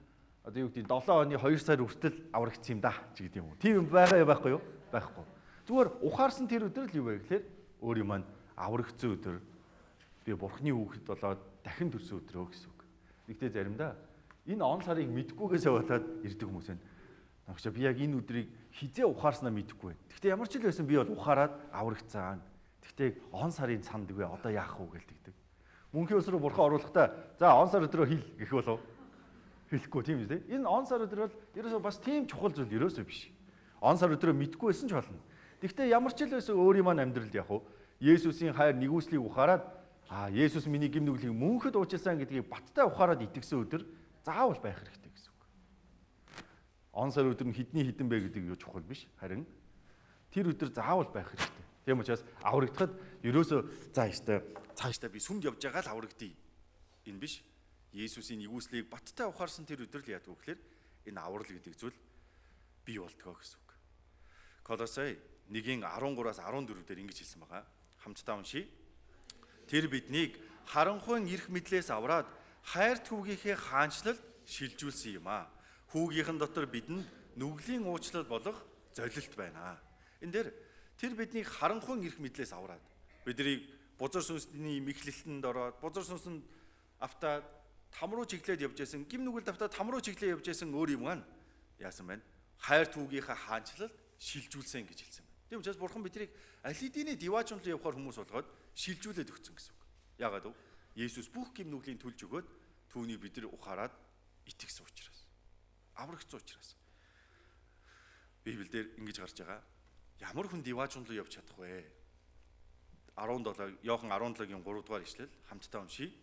одоо юу гэдэг 7 оны 2 сар хүртэл аврагдсан юм да ч гэдэг юм уу. Тийм байгаа юу байхгүй юу? Байхгүй. Зүгээр ухаарсан тэр өдөр л юу вэ гэхээр өөр юм маань аврагдсан өдөр би Бурхны хүүхэд болоод дахин төрсөн өдрөө гэсэн үг. Нэгтээ заримдаа энэ он сарыг мэдгүйгээсээ болоод ирдэг хүмүүс байна. Навчаа би яг энэ өдрийг хизээ ухаарснаа мэдэхгүй байна. Гэхдээ ямар ч л байсан би бол ухаарад аврагдсан. Гэхдээ он сарын цанд үгүй одоо яах вэ гэлдэгдэг. Мөнхийн ус руу бурхан оруулахдаа за он сар өдрөө хэл гэх болов хэлэхгүй тийм үү? Энэ он сар өдөр бол ерөөсөө бас тийм чухал зүйл ерөөсөө биш. Он сар өдрөө мэдгүй байсан ч болно. Гэхдээ ямар ч л байсан өөрийн маань амьдралд яг уу Есүсийн хайр нэгүслийг ухаарад Есүс миний гэм нүглийг мөнхөд уучлсан гэдгийг баттай ухаарад итгэсэн өдөр заавал байх хэрэгтэй гэсэн үг. Он сар өдөр нь хэдэн бэ гэдэг юу чухал биш. Харин тэр өдөр заавал байх хэрэгтэй. Тийм учраас аврагдахад ерөөсөө цаашдаа би сүмд явж байгаа л аврагдъя. Энэ биш. Есүсийн нэгүслийг баттай ухаарсан тэр өдөр л яадаг вэ гэхээр энэ аврал гэдэг зүйл бий болтгоо гэсэн үг. Колосай 1:13-аас 14 дээр ингэж хэлсэн байгаа. Хамтдаа уншийе. Тэр биднийг харанхуйн эрх мэдлээс авраад хайр түүгийнхээ хаанчлалд шилжүүлсэн юм аа. Хүүгийнхэн дотор бидэнд нүглийн уучлал болох золилт байна. Энэ дээр тэр биднийг харанхуйн эрх мэдлээс авраад биднийг бузар сүнсний мэхлэлтэнд ороод бузар сүнсэнд автаад там руу чиглээд явж байсан, гим нүгэлд автаад там руу чиглээд явж байсан өөр юм аа. Яасан байна? Хайр түүгийнхээ хаанчлалд шилжүүлсэн гэж хэлсэн байна. Тийм учраас Бурхан биднийг аль хэдийн диваачнлуу явахаар хүмүүс болгоод шилжүүлээд өгсөн гэсэн үг. Яагаад вэ? Есүс бүх гим нүглийн төлж өгөөд түүнийг бид нар ухаарад итгэсэн учраас. Аврагдсан учраас. Библиэлд ингэж гарч байгаа. Ямар хүн диваачнлуу явж чадах вэ? 17 Иохан 17-гийн 3 дугаар ишлэл хамтдаа уншийе.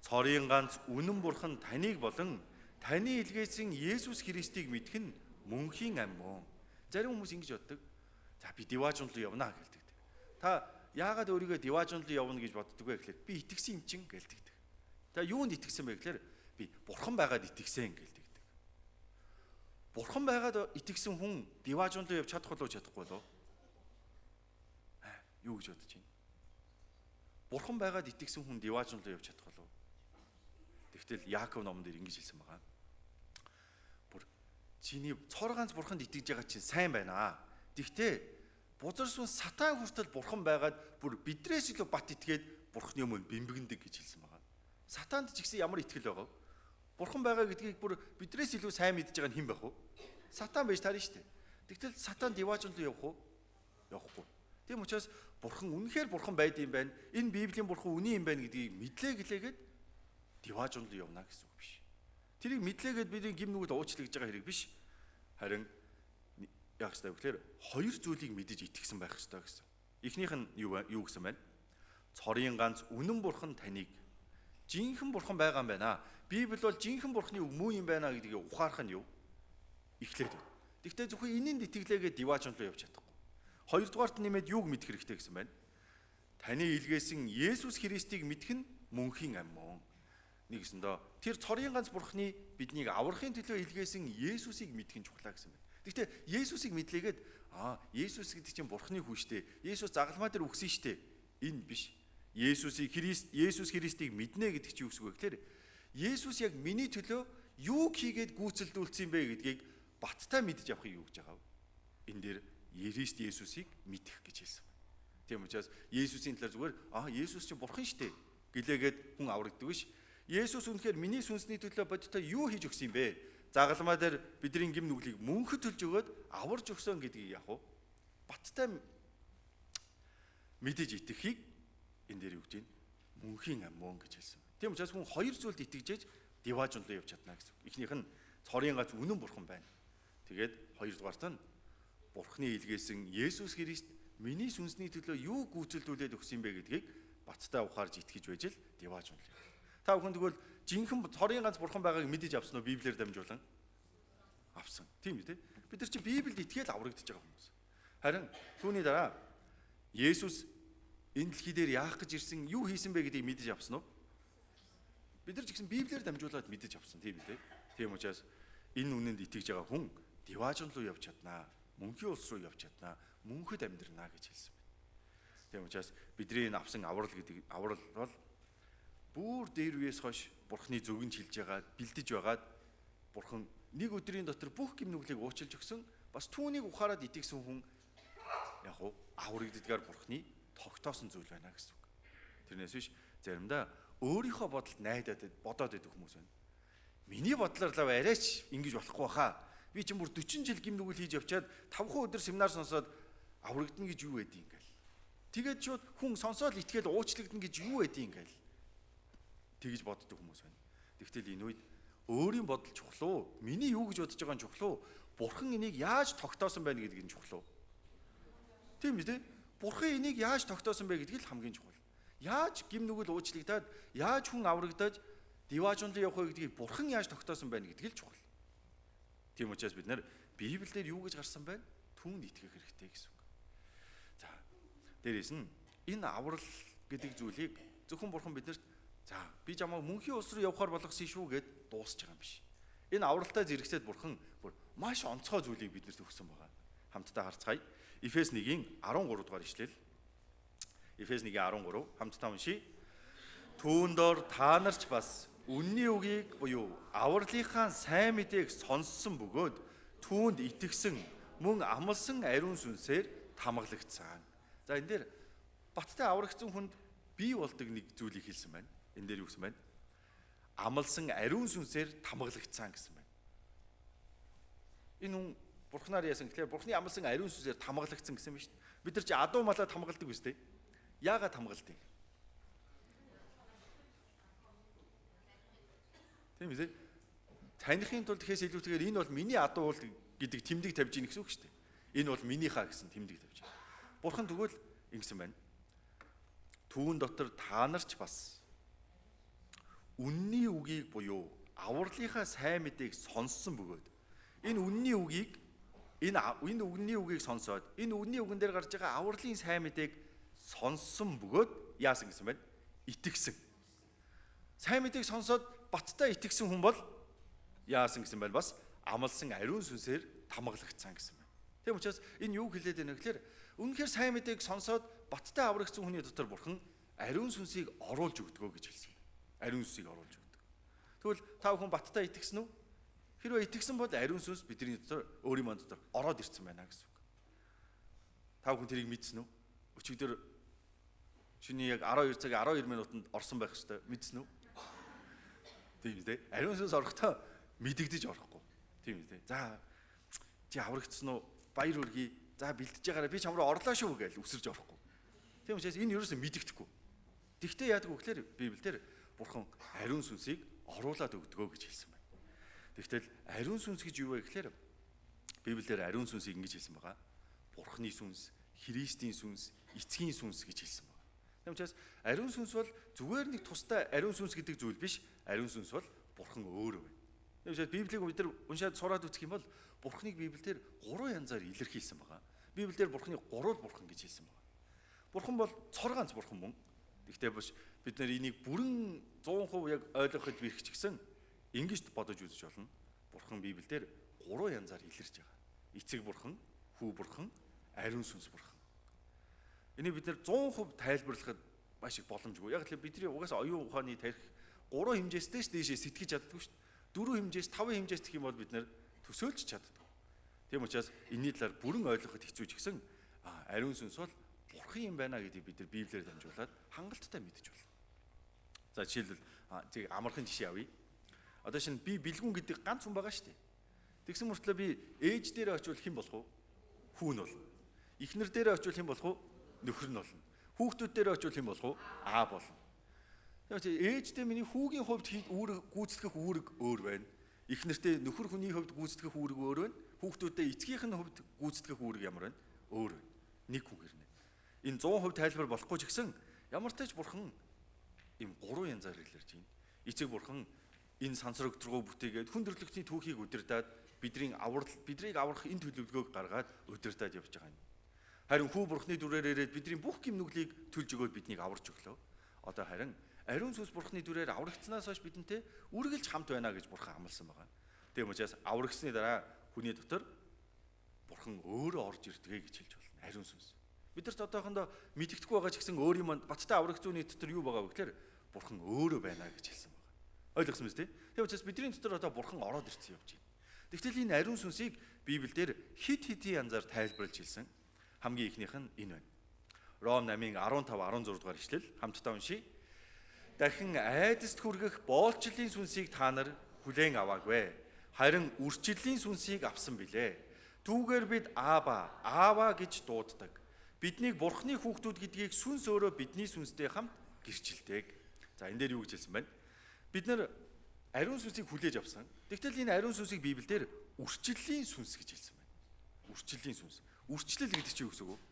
Цорын ганц үнэн бурхан таныг болон таны илгээсэн Есүс Христийг мэдэх нь мөнхийн ам мөн. Зарим хүмүүс ингэж боддог. За би диваачнлуу явна гэлдэг. Та яагаад өөрийгөө диваачнлуу явна гэж боддог вэ гэхээр би итгэсэн юм чин гэлдэг. Та юунд итгэсэн бэ гэхээр би бурхан байгаад итгэсэн гэлдэг. Бурхан байгаад итгэсэн хүн диваачнлуу явж чадах болов чадахгүй болов? Юу гэж бодож байна? Бурхан байгаад итгэсэн хүн диваачнлуу явж чадах болов? Тэгтэл Яаков номон дээр ингэж хэлсэн байгаа. Чиний цор ганц бурханд итгэж байгаа чинь сайн байна. Тэгтээ бузар сүнс сатан хүртэл бурхан байгаад бүр бидрээс илүү бат итгээд бурханы өмнө бэмбэгэндэг гэж хэлсэн байгаа. Сатанд ч гэсэн ямар итгэл байгаа вэ? Бурхан байгаа гэдгийг бүр бидрээс илүү сайн мэдж байгаа нь хэн байх вэ? Сатан байж таарна шүү дээ. Тэгтэл сатан диваачнлуу явах уу? Явахгүй. Тийм учраас бурхан үнэхээр бурхан байд юм байна. Энэ Библийн бурхан үний юм байна гэдгийг мэдлээ гэлээгээд диваачнлуу явна гэсэн үг биш. Тэрийг мэдлээгээд бидний гим нүгэл уучлах гэж байгаа хэрэг биш. Харин яах ёстой вэ гэхээр хоёр зүйлийг мэдэж итгэсэн байх ёстой гэсэн. Эхнийх нь юу гэсэн байна? Цорын ганц үнэн бурхан таныг жинхэнэ бурхан байгаа юм байна. Библи бол жинхэнэ бурханы муу юм байна гэдгийг ухаарах нь юу? Эхлээд байна. Тэгвэл зөвхөн энэнд итгэлээгээд диваачнлуу явж чадахгүй. Хоёрдугаарт нэмээд юуг мэдэх хэрэгтэй гэсэн байна? Таны илгээсэн Есүс Христийг мэдэх нь мөнхийн ам мөн. Нэгсэндээ тэр цорын ганц бурханы биднийг аврахын төлөө илгээсэн Есүсийг мэдэх нь чухлаа гэсэн байна. Гэхдээ Есүсийг мэдлээгээд Есүс гэдэг чинь бурханы хүн штэ. Есүс загалмай дээр үгсэн штэ. Энэ биш. Есүс Христийг мэднэ гэдэг чинь юу гэсэн үг вэ гэхээр Есүс яг миний төлөө юу хийгээд гүйцэлдүүлсэн юм бэ гэдгийг баттай мэдж авахыг юу гэж байгаа вэ? Энэ дээр Христ Есүсийг мэдэх гэж хэлсэн байна. Тийм учраас Есүсийн талаар зүгээр Есүс чинь бурхан штэ гэлээгээд хүн аврагддаг биш. Есүс үнэхээр миний сүнсний төлөө бодтой юу хийж өгсөн юм бэ? Загалмай дээр бидний гим нүглийг мөнхөд төлж өгөөд аварж өгсөн гэдгийг яах вэ? Баттай мэдэж итгэхийг энэ дээр юу гэж байна? Мөнхийн ам мөн гэж хэлсэн. Тийм учраас хүн хоёр зүйлд итгэжээж диваачнлуу явж чадна гэсэн. Эхнийх нь цорын ганц үнэн бурхан байна. Тэгээд хоёрдугаарт нь бурханы илгээсэн Есүс Христ миний сүнсний төлөө юу гүйцэлдүүлээд өгсөн юм бэ гэдгийг баттай ухаарж итгэж байж л диваачнлуу. Та бүхэн тэгвэл жинхэнэ цорын ганц бурхан байгааг мэдэж авсан уу Библиэр дамжуулан? Авсан. Тийм үү те? Бид нар чи Библиэд итгээл аврагдаж байгаа хүмүүс. Харин түүний дараа Есүс энэ дэлхий дээр яах гэж ирсэн, юу хийсэн бэ гэдгийг мэдэж авсан уу? Бид нар ч гэсэн Библиэр дамжуулаад мэдэж авсан тийм үү те? Тийм учраас энэ үнэнд итгэж байгаа хүн диваачн руу явж чаднаа, мөнхийн улс руу явж чаднаа, мөнхөд амьдрнаа гэж хэлсэн байна. Тийм учраас бидний энэ авсан аврал гэдэг аврал бол бүр дээр үеэс хойш бурхны зөвгөн чилж байгаа, бэлдэж байгаад бурхан нэг өдрийн дотор бүх гим нүглийг уучлж өгсөн. Бас түүнийг ухаарад итгэсэн хүн яг уу аврагддгаар бурхны тогтоосон зүйл байна гэсэн үг. Тэрнээс биш заримдаа өөрийнхөө бодолд найдаад бодоод байдаг хүмүүс байна. Миний бодлоор л арайч ингэж болохгүй хаа. Би ч бүр 40 жил гим нүгэл хийж явчаад 5 өдөр семинар сонсоод аврагдана гэж юу байдیں۔ Ингээл. Тэгээд шууд хүн сонсоод итгэл уучлагдана гэж юу байдیں۔ Ингээл. Тэгж боддог хүмүүс байна. Тэгвэл энэ үед өөрийн бодол чухал уу? Миний юу гэж бодож байгаа нь чухал уу? Бурхан энийг яаж тогтоосон байна гэдгийг нь чухал уу? Тийм үү те? Бурхан энийг яаж тогтоосон бэ гэдгийг л хамгийн чухал. Яаж гим нүгэл уучлагдаад, яаж хүн аврагдаж диваачн руу явах вэ гэдгийг бурхан яаж тогтоосон байна гэдгийг л чухал. Тийм учраас бид нэр Библиэлд юу гэж гарсан байна? Түүнд итгэх хэрэгтэй гэсэн үг. За, Дээрээс нь энэ аврал гэдэг зүйлийг зөвхөн бурхан биднэрт за би чамаа мөнхийн улс руу явахаар болгосон шүү гэд дуусч байгаа юм биш. Энэ авралтай зэрэгцээд бурхан бүр маш онцгой зүйлийг биднэрт өгсөн байгаа. Хамтдаа харцгаая. Эфес 1-ийн 13 дугаар ишлэл. Эфес 1-ийн 13 хамтдаа уншийе. Түүн дор та нарч бас үнний үгийг буюу авралынхаа сайн мэдээг сонссон бөгөөд түүнд итгэсэн мөн амлсан ариун сүнсээр тамгалагдсан. За энэ дээр баттай аврагдсан хүнд бий болдог нэг зүйлийг хэлсэн байна. Энэ дээр юу гэсэн байна? Амлсан ариун сүнсээр тамгалагдсан гэсэн байна. Энэ хүн бурхнаар яасан гэхээр бурхны амлсан ариун сүнсээр тамгалагдсан гэсэн байна шүү дээ. Бид нар чи адуу малаа тамгалдаг биз дээ. Яагаад тамгалдгийг? Тийм үү? Танихын тулд гэхээс илүүтэйгээр энэ бол миний адуу уул гэдэг тэмдэг тавьж ийн гэсэн үг шүү дээ. Энэ бол минийхаа гэсэн тэмдэг тавьж байна. Бурхан тэгвэл ингэсэн байна. Түүн дотор та нарч бас үнний үгийг буюу авралынхаа сайн мэдээг сонссон бөгөөд энэ үнний үгийг сонсоод энэ үнний үгэн дээр гарч байгаа авралын сайн мэдээг сонссон бөгөөд яасан гэсэн байна? Итгэсэн. Сайн мэдээг сонсоод баттай итгэсэн хүн бол яасан гэсэн байна? Бас амлсан ариун сүнсээр тамгалагдсан гэсэн байна. Тийм учраас энэ юу хэлээд байна гэхээр үнэхээр сайн мэдээг сонсоод баттай аврагдсан хүний дотор бурхан ариун сүнсийг оруулж өгдөгөө гэж хэлсэн. Ариун сүнсийг оруулж өгдөг. Тэгвэл та бүхэн баттай итгэсэн үү? Хэрвээ итгэсэн бол ариун сүнс бидний дотор өөрийн дотор ороод ирсэн байна гэсэн үг. Та бүхэн тэрийг мэдсэн үү? Өчигдөр шиний яг 12 цаг 12 минутанд орсон байх ёстой. Мэдсэн үү? Тийм үү? Ариун сүнс орохдоо мэдэгдэж орохгүй. Тийм үү? За чи аврагдсан уу? Баяр хүргэе. За бэлдэж байгаараа би ч хамраа орлоо шүү гэж үсэрж орохгүй. Тийм учраас энэ ерөөсөө мэдэгдэхгүй. Тэгтээ яадаг вэ гэхээр Библиэлд бурхан ариун сүнсийг оруулаад өгдөгөө гэж хэлсэн байна. Тэгтэл ариун сүнс гэж юу вэ гэхээр Библиэлд ариун сүнсийг ингэж хэлсэн байгаа. Бурханы сүнс, Христийн сүнс, эцгийн сүнс гэж хэлсэн байна. Тийм учраас ариун сүнс бол зүгээр нэг тустай ариун сүнс гэдэг зүйл биш. Ариун сүнс бол бурхан өөрөө байна. Тийм учраас Библийг бид нар уншаад сураад үзэх юм бол бурханыг Библиэлд 3 янзаар илэрхийлсэн байгаа. Библиэлд бурханыг 3 бурхан гэж хэлсэн байна. Бурхан бол цор ганц бурхан мөн. Гэхдээ биш бид нар энийг бүрэн 100% яг ойлгоход бэрхэж гисэн ингэж бодож үзэж болно. Бурхан Библиэлд 3 янзаар илэрч байгаа. Эцэг бурхан, хүү бурхан, ариун сүнс бурхан. Энийг бид нар 100% тайлбарлахад маш их боломжгүй. Яг л бидний угаасаа оюун ухааны тарих 3 хэмжээстэй дээшээ сэтгэж чаддаггүй шүү дээ. 4 хэмжээс, 5 хэмжээс гэх юм бол бид нар төсөөлж чаддаггүй. Тийм учраас энэний талаар бүрэн ойлгоход хэцүү ч гэсэн ариун сүнс бол бурхан юм байна гэдгийг бид нар Библиэр дамжуулаад хангалттай мэдэж байна. За жишээлбэл зэг амархан жишээ авъя. Одоо шинэ би бэлгүүн гэдэг ганц хүн байгаа шүү дээ. Тэгсэн мөртлөө би ээж дээрээ очивол хэн болох вэ? Хүү нь болно. Эхнэр дээрээ очивол хэн болох вэ? Нөхөр нь болно. Хүүхдүүд дээрээ очивол хэн болох вэ? Аа болно. Тэгэхээр ээжтэй миний хүүгийн хувьд гүйцэтгэх үүрэг өөр байна. Эхнэртэй нөхөр хүний хувьд гүйцэтгэх үүрэг өөр байна. Хүүхдүүдтэй эцгийнх нь хувьд гүйцэтгэх үүрэг ямар байна? Өөр байна. Нэг хүн гэрнэ. Энэ 100% тайлбар болохгүй ч гэсэн ямар ч тач бурхан ийм 3 янзаар илэрж байна. Эцэг бурхан энэ сансар өгдрөгөө бүтээгээд хүндрэлтний түүхийг удирдаад бидрийг аврах энэ төлөвлөгөөг гаргаад удирдаад явж байгаа юм. Харин хүү бурхны дүрээр ирээд бидний бүх гимнүглийг төлж өгөөд биднийг аварч өглөө. Одоо харин ариун сүнс бурхны дүрээр аврагдсанаас хойш бидэнтэй үргэлж хамт байна гэж бурхан амласан байгаа. Тийм учраас аврагдсны дараа хүний дотор бурхан өөрөө орж ирдэг гэж хэлж байна. Ариун сүнс. Бидэрт одоохондоо мэддэхгүй байгаа ч гэсэн өөрийн манд баттай аврагдсны дотор юу байгаа вэ гэхээр бурхан өөрөө байна гэж хэлсэн байна. Ойлгосон биз дээ? Тийм учраас бидний дотор одоо бурхан ороод ирсэн явж байна. Тэгтэл энэ ариун сүнсийг Библиэлд хид хидийн янзаар тайлбарлаж хэлсэн. Хамгийн ихнийх нь энэ байна. Ром 8-ын 15-16 дугаар ишлэл хамтдаа уншийе. Дахин айдаст хүргэх боолчлын сүнсийг та нар хүлээн аваагүй. Харин үрчлэлийн сүнсийг авсан билээ. Түүгээр бид аава гэж дууддаг. Биднийг бурхны хүүхдүүд гэдгийг сүнс өөрөө бидний сүнстэй хамт гэрчилдэг. За энэ дээр юу гэж хэлсэн байна? Бид нар ариун сүнсийг хүлээж авсан. Тэгтэл энэ ариун сүнсийг Библиэлд үрчлэлийн сүнс гэж хэлсэн байна. Үрчлэлийн сүнс. Үрчлэл гэдэг чинь юу гэсэн үг вэ?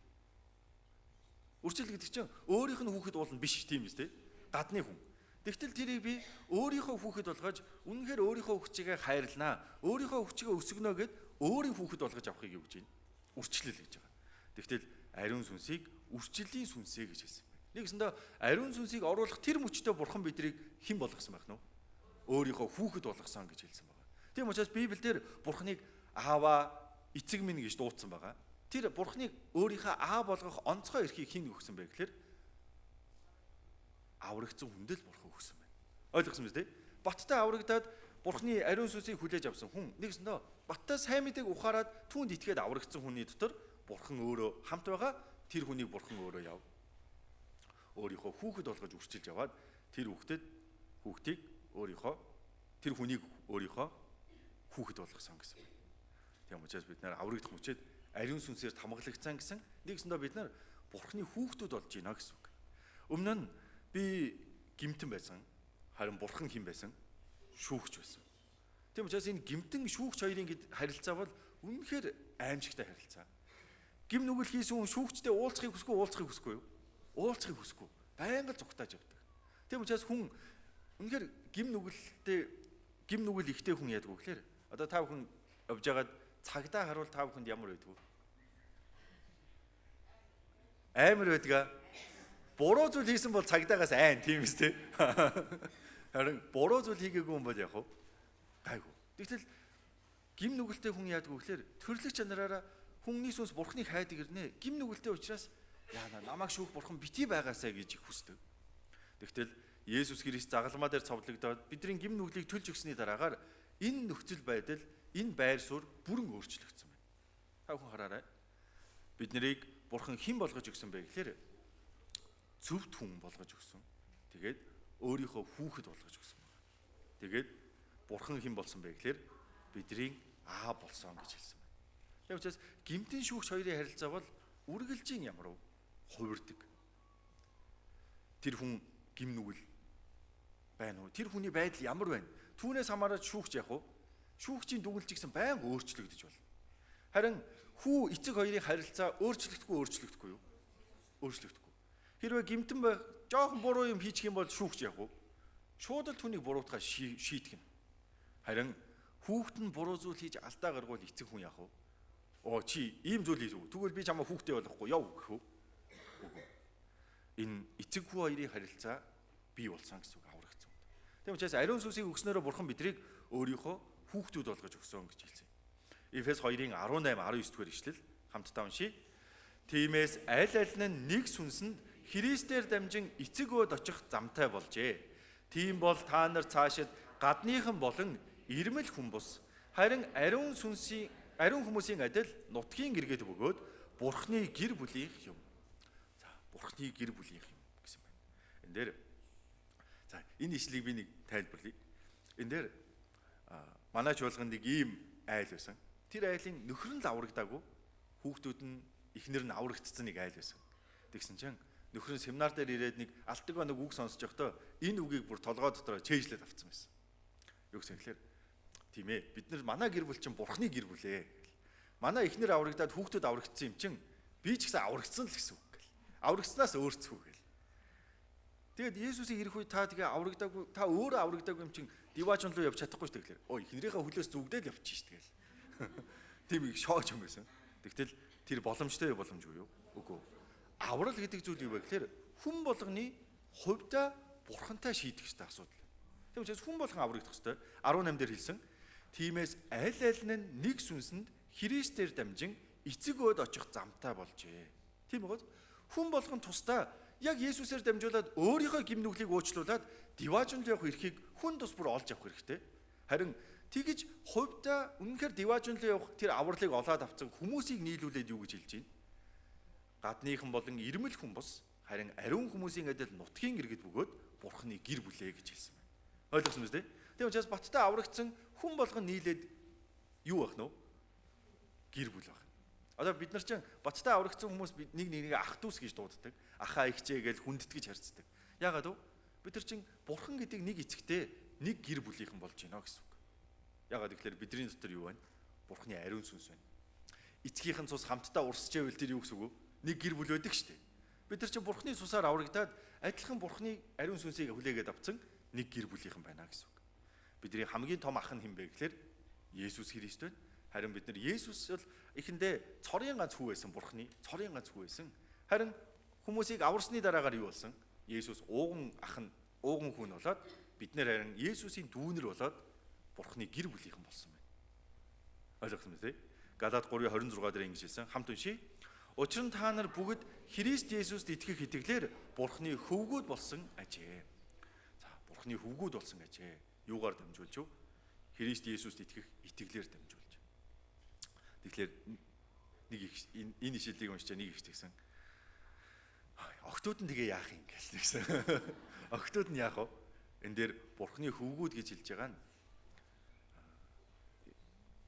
Үрчлэл гэдэг чинь өөрийнх нь хүүхэд уулна биш тийм биз дээ. Гадны хүн. Тэгтэл тэрийг би өөрийнхөө хүүхэд болгож үнэхээр өөрийнхөө хүчигээ хайрлнаа. Өөрийнхөө хүчигээ өсгөнө гэд өөрийн хүүхэд болгож авахыг юу гэж байна? Үрчлэл гэж байгаа. Тэгтэл ариун сүнсийг үрчлэлийн сүнсээ гэж хэлсэн байна. Нэгсэндээ ариун сүнсийг оруулах тэр мөчтөө бурхан биднийг хэн болгосон байх нь вэ? Өөрийнхөө хүүхэд болгосон гэж хэлсэн байна. Тийм учраас Библиэлд бурханыг аава, эцэг минь гэж дуудсан байгаа. Тэр бурханыг өөрийнхөө аа болгох онцгой эрхийг хэн өгсөн бэ гэхээр аврагдсан хүндэл бурхан өгсөн байна. Ойлгосон биз дээ? Баттай аврагдаад бурханы ариун сүнсийг хүлээж авсан хүн нэгсэндээ баттай сайн мэдээг ухаарад түүнд итгээд аврагдсан хүний дотор бурхан өөрөө хамт байгаа. Тэр хүнийг бурхан өөрөө яв. Өөрийнхөө хүүхэд болгож үрчилж яваад тэр хүүхдийг өөрийнхөө тэр хүнийг өөрийнхөө хүүхэд болгосон гэсэн. Тийм учраас бид нэр аврагдах мөчөд ариун сүнсээр тамгалагдсан гэсэн. Нэгсэндээ бид нар бурханы хүүхдүүд болж байна гэсэн үг. Өмнө нь би гимтэн байсан. Харин бурхан хэн байсан? Шүүгч байсан. Тийм учраас энэ гимтэн шүүгч хоёрын харилцаа бол үнэхээр аимшигтай харилцаа. Гим нүгэл хийсэн хүн шүүгчтэй уулзахыг хүсэхгүй юу? Уулзахыг хүсэхгүй. Байнга зүгтааж явдаг. Тийм учраас хүн үнэхээр гим нүгэл ихтэй хүн яадаг вэ гэхээр одоо та бүхэн явж байгаад цагдаа харуул та бүхэнд ямар байдаг вэ? Амар байдаг. Буруу зүйл хийсэн бол цагдаагаас айн тийм үстэй. Харин буруу зүйл хийгээгүй юм бол яг уу гайгүй. Тэгтэл гим нүгэлтэй хүн яадаг вэ гэхээр төрлөх чанараараа хүнний сүнс бурхныг хайдаг ирнэ. Гим нүгэлтэй учраас яана намайг шүүх бурхан битгий байгаасаа гэж хүсдэг. Тэгтэл Есүс Христ загалмаа дээр цовдлогдоод бидний гим нүглийг төлж өгсөний дараагаар энэ нөхцөл байдал, энэ байр суурь бүрэн өөрчлөгдсөн байна. Та бүхэн хараарай. Бид нарыг бурхан хэн болгож өгсөн бэ гэхээр зөвхт хүн болгож өгсөн. Тэгээд өөрийнхөө хүүхэд болгож өгсөн байна. Тэгээд бурхан хэн болсон бэ гэхээр бидний аа болсон гэж хэлсэн байна. Тийм учраас гимтэн шүүгч хоёрын харилцаа бол үргэлжийн ямар вэ? Хувирдаг. Тэр хүн гим нүгэл байна уу? Тэр хүний байдал ямар байна? Түүнээс хамаараад шүүгч яах вэ? Шүүгчийн дүгнэлт гэсэн байнга өөрчлөгдөж байна. Харин хүү эцэг хоёрын харилцаа өөрчлөгдөхгүй юу? Өөрчлөгдөхгүй. Хэрвээ гимтэн байх жоохон буруу юм хийчих юм бол шүүгч яах вэ? Шууд л түүнийг буруутгах шийдэх нь. Харин хүүхэд нь буруу зүйл хийж алдаа гаргавал эцэг хүн яах вэ? Оо чи ийм зүйл хийв. Тэгвэл би чамаа хүүхдээ болохгүй яв гэх үү? Үгүй. Энэ эцэг хүү хоёрын харилцаа бий болсон гэсэн үг аврагдсан. Тийм учраас ариун сүнсийг өгснөөрөө бурхан бидрийг өөрийнхөө хүүхдүүд болгож өгсөн гэж хэлсэн. Эфес 2-ын 18-19 дугаар ишлэл хамтдаа уншийе. Тиймээс аль нь нэг сүнсэнд Христээр дамжин эцэг өөд очих замтай болжээ. Тийм бол та нар цаашид гадныхан болон ирмэл хүмүүс харин ариун хүмүүсийн адил нутгийн гэргээд бөгөөд бурхны гэр бүлийнх юм. За, бурхны гэр бүлийнх юм гэсэн байна. Энэ дээр за энэ ишлийг би нэг тайлбарлая. Энэ дээр манай чуулганд нэг ийм айл байсан. Тэр айлын нөхөр нь л аврагдаагүй. Хүүхдүүд нь эхнэр нь аврагдсан нэг айл байсан. Тэгсэн чинь нөхөр нь семинар дээр ирээд нэг алтдаг нэг үг сонсож байхдаа энэ үгийг бүр толгой дотроо чэйжлээд авцсан байсан. Юу гэсэн хэлэхээр тийм ээ бид нар манай гэр бүл чинь бурхны гэр бүлээ. Манай эхнэр аврагдаад хүүхдүүд аврагдсан юм чинь би ч гэсэн аврагдсан л гэсэн үг гэл. Аврагдсанаас өөрцгөө гэл. Тэгээд Есүсийг ирэх үе та тэгээ аврагдаагүй та өөрөө аврагдаагүй юм чинь диваачн руу явж чадахгүй шүү дээ. Өө эхнэрийнхээ хөлөөс зүгдэл явчих шүү дээ. Тийм их шоож юм байсан. Тэгтэл тэр боломжтой боломжгүй юу? Үгүй. Аврал гэдэг зүйл юу вэ гэхээр хүн болгоны хувьдаа бурхантай шийдэх ёстой асуудал. Тийм учраас хүн болгон аврагдах ёстой. 18 дээр хэлсэн. Тиймээс аль нь нэг сүнсэнд Христээр дамжин эцэг өөд очих замтай болжээ. Тийм үү? Хүн болгон тусдаа яг Есүсээр дамжуулаад өөрийнхөө гим нүглийг уучлуулад диваажнл явах эрхийг хүн тус бүр олж авах хэрэгтэй. Харин тэгж хувьдаа үнэнхээр диваажнл явах тэр авралыг олоод авсан хүмүүсийг нийлүүлээд юу гэж хэлж байна? Гадныхан болон ирмэл хүмүүс харин ариун хүмүүсийн адил нутгийн иргэд бөгөөд бурхны гэр бүлээ гэж хэлсэн байна. Ойлгосон биз дээ? Тийм учраас баттай аврагдсан хүн болгон нийлээд юу байх нь вэ? Гэр бүл байх. Одоо бид нар чинь баттай аврагдсан хүмүүс нэг нэгийг ах дүүс гэж дууддаг. Ахаа ихчээ гэж хүндэтгэж харьцдаг. Яагаад вэ? Бид нар чинь бурхан гэдэг нэг эцэгтэй нэг гэр бүлийнхэн болж байна гэсэн үг. Яагаад гэвэл бидний дотор юу байна? Бурханы ариун сүнс байна. Эцгийнхэн цус хамтдаа урсч байвал тэр юу гэсэн үг вэ? Нэг гэр бүл байдаг шүү дээ. Бид нар чинь бурханы цусаар аврагдаад адилхан бурханы ариун сүнсийг хүлээгээд авсан нэг гэр бүлийнхэн байна гэсэн үг. Бидний хамгийн том ах нь хэн бэ гэхээр Есүс Христ байна. Харин бид нар Есүс л эхэндээ цорын ганц хүү байсан бурханы цорын ганц хүү байсан. Харин Хүмүүсийг аварсны дараагаар юу болсон? Есүс ууган ах нь ууган хүн болоод бид нэр харин Есүсийн дүүнэр болоод Бурхны гэр бүлийнхэн болсон байна. Ойлгосон мэт ээ? Галаад 3:26 дээр ингэж хэлсэн. Хамт уншийе. Учир нь та нар бүгд Христ Есүст итгэх итгэлээр Бурхны хөвгүүд болсон ажээ. За, Бурхны хөвгүүд болсон ажээ. Юугаар дамжуулж юу? Христ Есүст итгэх итгэлээр дамжуулж. Тэгэхээр нэг их энэ ишлэлийг уншиж нэг их тэгсэн. Охтууд нь тэгээ яах юм гэсэн. Охтууд нь яах вэ? Энэ дээр Бурхны хөвгүүд гэж хэлж байгаа нь.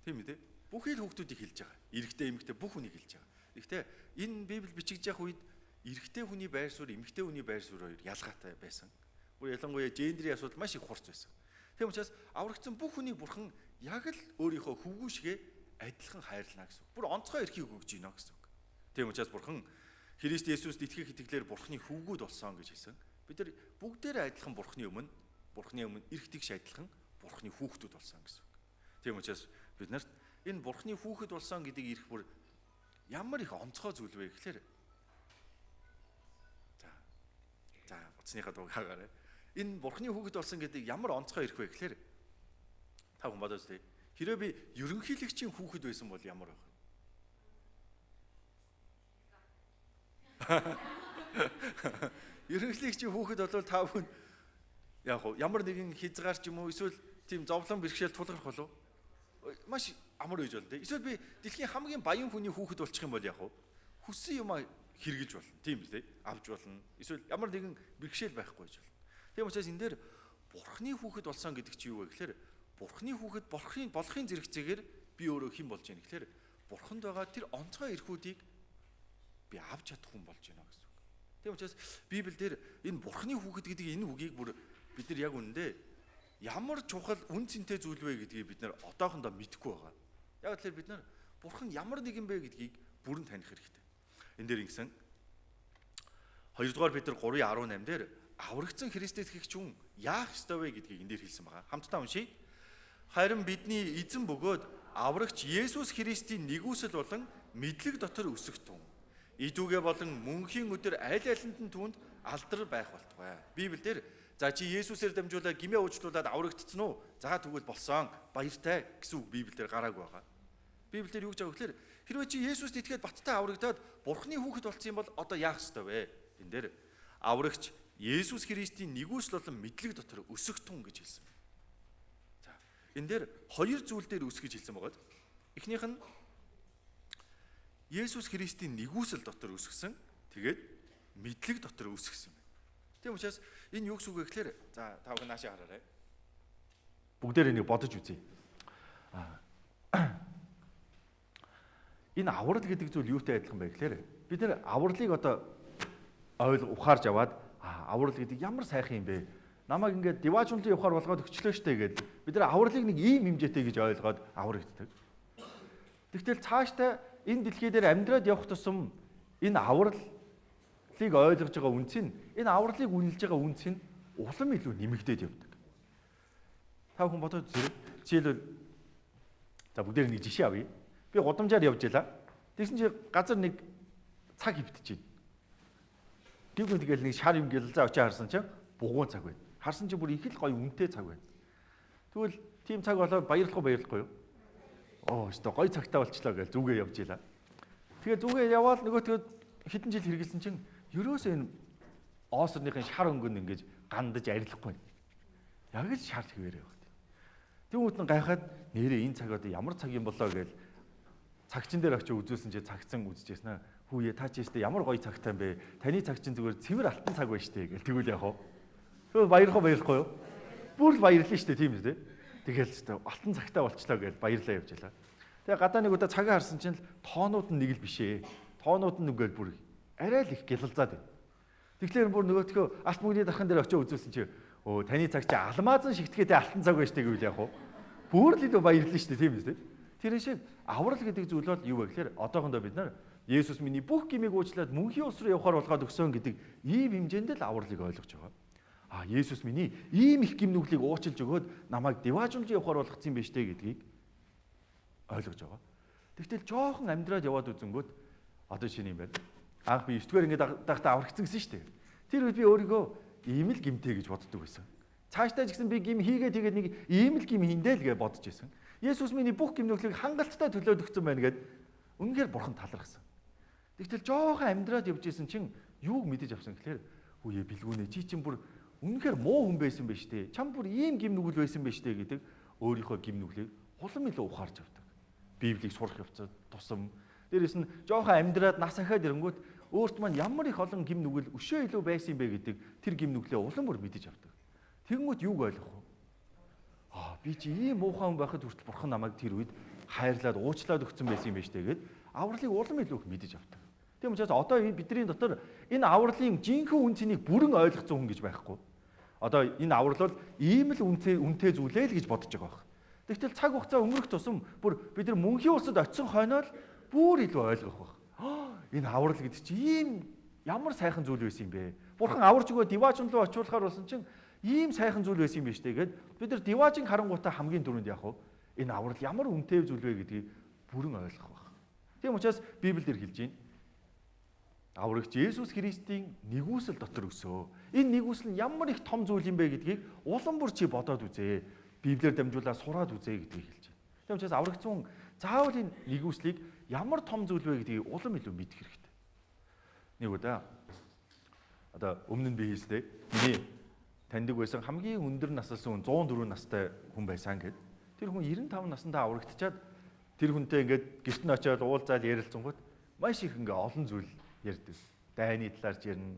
Тийм үү? Бүх л хүүхдүүдийг хэлж байгаа. Эрэгтэй, эмэгтэй бүх хүнийг хэлж байгаа. Гэхдээ энэ Библи бичигдэж явах үед эрэгтэй хүний байр суурь, эмэгтэй хүний байр суурь хоёр ялгаатай байсан. Бүр ялангуяа гендрийн асуудал маш их хурц байсан. Тийм учраас аврагдсан бүх хүнийг Бурхан яг л өөрийнхөө хөвгүү шигээ адилхан хайрлана гэсэн үг. Бүр онцгой эрхийг өгж гинэ гэсэн үг. Тийм учраас Бурхан Христ Есүст итгэх итгэлээр Бурханы хөвгүүд болсон гэж хэлсэн. Бид нар бүгдээрээ адилхан Бурханы өмнө эрх тэгш адилхан Бурханы хүүхдүүд болсон гэсэн үг. Тийм учраас бид нарт энэ Бурханы хүүхэд болсон гэдгийг ирэх бүр ямар их онцгой зүйл вэ гэхээр за утасныхаа дууг хаагаарай. Энэ Бурханы хүүхэд болсон гэдэг ямар онцгой ирэх вэ гэхээр та хүн бодож тээ. Хэрэв би ерөнхийлөгчийн хүүхэд байсан бол ямар байх вэ? Ерөнхийлөгчийн хүүхэд бол та бүхэн яг ямар нэгэн хязгаар ч юм уу эсвэл тийм зовлон бэрхшээл тулгарх болов маш амар үеж болно тийм. Эсвэл би дэлхийн хамгийн баян хүний хүүхэд болчих юм бол яг хүссэн юм хэрэгжилж болно. Тийм үү тийм. Авч болно. Эсвэл ямар нэгэн бэрхшээл байхгүй гэж болно. Тийм учраас энэ дээр Бурхны хүүхэд болсон гэдэг чи юу вэ гэхээр Бурхны хүүхэд болохын зэрэгцээгээр би өөрөө хэн болж яах гэхээр Бурханд байгаа тэр онцгой эрхүүдийг би авч чадах хүн болж байна гэсэн үг. Тийм учраас Библиэлд энэ Бурхны хүүхэд гэдэг энэ үгийг бүр бид нар яг үнэндээ ямар чухал үн цэнтэй зүйл вэ гэдгийг бид нар одоохондоо мэдэхгүй байгаа. Яг тэгэхээр бид нар Бурхан ямар нэгэн бэ гэдгийг бүрэн таних хэрэгтэй. Энд дээр ингэсэн 2 дугаар Петр 3:18 дээр аврагдсан Христэд итгэгч хүн яах ёстой вэ гэдгийг энэ дээр хэлсэн байгаа. Хамтдаа уншийе. Харин бидний эзэн бөгөөд аврагч Есүс Христийн нэгүсэл болон мэдлэг дотор өсөх тун. Идүүгээ болон мөнхийн өдөр аль алинд нь түүнд алдар байх болтугай. Библиэлд за чи Есүсээр дамжуулаад гимээ уучлуулад аврагдсан уу? За тэгвэл болсон. Баяртай гэсэн үг Библиэлд гараагүй байгаа. Библиэлд юу гэж байгаа вэ? Хэрвээ чи Есүст итгээд баттай аврагдаад Бурхны хүүхэд болсон юм бол одоо яах ёстой вэ? Энэ дээр аврагч Есүс Христийн нэгүсэл болон мэдлэг дотор өсөх тун гэж хэлсэн. За энэ дээр хоёр зүйл дээр өсөх гэж хэлсэн байгаа. Эхнийх нь Есүс Христийн нэгүсэл дотор өсгсөн. Тэгээд мэдлэг дотор өсгсөн. Тийм учраас энэ юу гэсэн үг вэ гэхээр за та бүхэн наашаа хараарай. Бүгдээр энийг бодож үзье. Энэ аврал гэдэг зүйл юутай адилхан бэ гэхээр бид нэр авралыг одоо ухаарж аваад аврал гэдэг ямар сайхан юм бэ? Намайг ингээд диваажуулын явахаар болгоод өчлөө штэ гэдэг. Бид нэр авралыг нэг ийм хэмжээтэй гэж ойлгоод аврагддаг. Тэгтэл цаашдаа энэ дэлхий дээр амьдраад явах тусам энэ авралыг ойлгож байгаа үнц нь энэ авралыг үнэлж байгаа үнц нь улам илүү нэмэгдээд явдаг. Та бүхэн бодоод үзээрэй. Жишээлбэл за бүгдээр нэг жишээ авъя. Би гудамжаар явж байлаа. Тэгсэн чи газар нэг цаг хөвтөж байна. Тэгвэл тэгэл нэг шар юм гээл за очиж харсан чинь бугуун цаг байна. Харсан чи бүр их л гоё үнэтэй цаг байна. Тэгвэл тийм цаг болоод баярлахгүй юу? Өстө гоё цагтаа болчлоо гэж зүгээ явж илаа. Тэгээ зүгээ яваад нөгөөтгөө хэдэн жил хэрэгэлсэн чинь ерөөсөө энэ оосрынхын шар өнгөнд ингэж гандаж арилахгүй. Яг л шар хിവэрээ багт. Тэгмүүд нь гайхаад нэрээ энэ цаг одоо ямар цаг юм болоо гэж цагчин дээр очиж үзүүлсэн чи цагцсан үзчихсэн аа. Хүүе та ч ястэ ямар гоё цагтай юм бэ? Таны цаг чинь зүгээр цэвэр алтан цаг байна штэ гэл тэгвэл яах вэ? Тэгвэл баярлахгүй юу? Бүр л баярлаа штэ тийм үү? Тэгэл ч алтан цагтаа болчлоо гэж баярлаа явж байлаа. Тэгээ гадаа нэг удаа цагаа харсан чинь тоонууд нь нэг л биш ээ. Тоонууд нь нүгэл бүр арай л их гялалзаад байна. Тэгэхээр бүр нөгөөтгөө алт мөгний дархан дээр очиж үзүүлсэн чи таны цаг чи алмаазан шигтгэдэй алтан цаг байж гэвэл яах вэ? Бүр л илүү баярлаа штэ тийм үү? Тэр шиг аврал гэдэг зүйл бол юу вэ гэхээр одоохондоо бид нар Есүс миний бүх гмийг уучлаад мөнхийн улс руу явахаар болгоод өгсөн гэдэг ийм хэмжээнд л авралыг ойлгож байгаа. Есүс миний ийм их гим нүглийг уучлж өгөөд намайг диваажуулж явахаар болгоцсон юм байна штэ гэдгийг ойлгож байгаа. Тэгтэл жоохон амьдраад яваад үзэнгүүт одоо шинэ юм байна. Анх би 9-р ингээд дахтаа аврагдсан гэсэн шүү дээ. Тэр үед би өөрийгөө ийм л гимтэй гэж боддог байсан. Цаашдаа ч гэсэн би гим хийгээд тэгээд нэг ийм л гим хиндэл гэж бодож байсан. Есүс миний бүх гим нүглийг хангалттай төлөөд өгсөн байна гэд үнээр бурхан талархсан. Тэгтэл жоохон амьдраад явж исэн чинь юуг мэдэж авсан гэхээр хүүе бэлгүүнэ чи чинь бүр үнээр муу хүн байсан байж тээ. Чам бүр ийм гим нүгэл байсан байж тээ гэдэг өөрийнхөө гим нүглийг улам илүү ухаарч авдаг. Библийг сурах явцад тусам дээрэс нь жоохон амьдраад нас ахаад ирэнгүүт өөрт маань ямар их олон гим нүгэл өшөө илүү байсан бэ гэдэг тэр гим нүглээ улам бүр мэдэж авдаг. Тэгэнгүүт юуг ойлгох вэ? Би чи ийм муухай хүн байхад хүртэл бурхан намайг тэр үед хайрлаад уучлаад өгсөн байсан юм байна штэ гэд авралыг улам илүү их мэдэж авдаг. Тийм учраас одоо бидний дотор энэ авралын жинхэнэ үн цэнийг бүрэн ойлгоцсон хүн гэж байхгүй. Одоо энэ аврал бол ийм л үнэтэй зүйлээ л гэж бодож байгаа байх. Тэгтэл цаг хугацаа өнгөрөх тусам бүр бид нар мөнхийн усад очисон хойноо л бүр илүү ойлгох байх. Энэ аврал гэдэг чинь ийм ямар сайхан зүйл байсан юм бэ? Бурхан аварч өгөө диваажн руу очиулахаар болсон чинь ийм сайхан зүйл байсан юм биш тэгээд бид нар диваажин харангуйтаа хамгийн түрүүнд яах вэ? Энэ аврал ямар үнэтэй зүйл вэ гэдгийг бүрэн ойлгох байх. Тийм учраас Библиэлд хэлж байна. Аврагч Есүс Христийн нэгүсэл дотор өсөө. Энэ нэгүсэл нь ямар их том зүйл юм бэ гэдгийг улам бүр чи бодоод үзээ. Библиэр дамжуулаад сураад үзээ гэдгийг хэлж байна. Тийм учраас аврагч хүн заавал энэ нэгүслийг ямар том зүйл вэ гэдгийг улам илүү мэдэх хэрэгтэй. Нэг удаа одоо өмнө нь би хэлстэй. Миний таньдаг байсан хамгийн өндөр наслсан 104 настай хүн байсан гэд. Тэр хүн 95 наснда аврагдчихад тэр хүнтэй ингээд гэрт нь очиод уулзаад ярилцсангууд маш их ингээ олон зүйл ярьдаг. Дайны талаар ч ярина.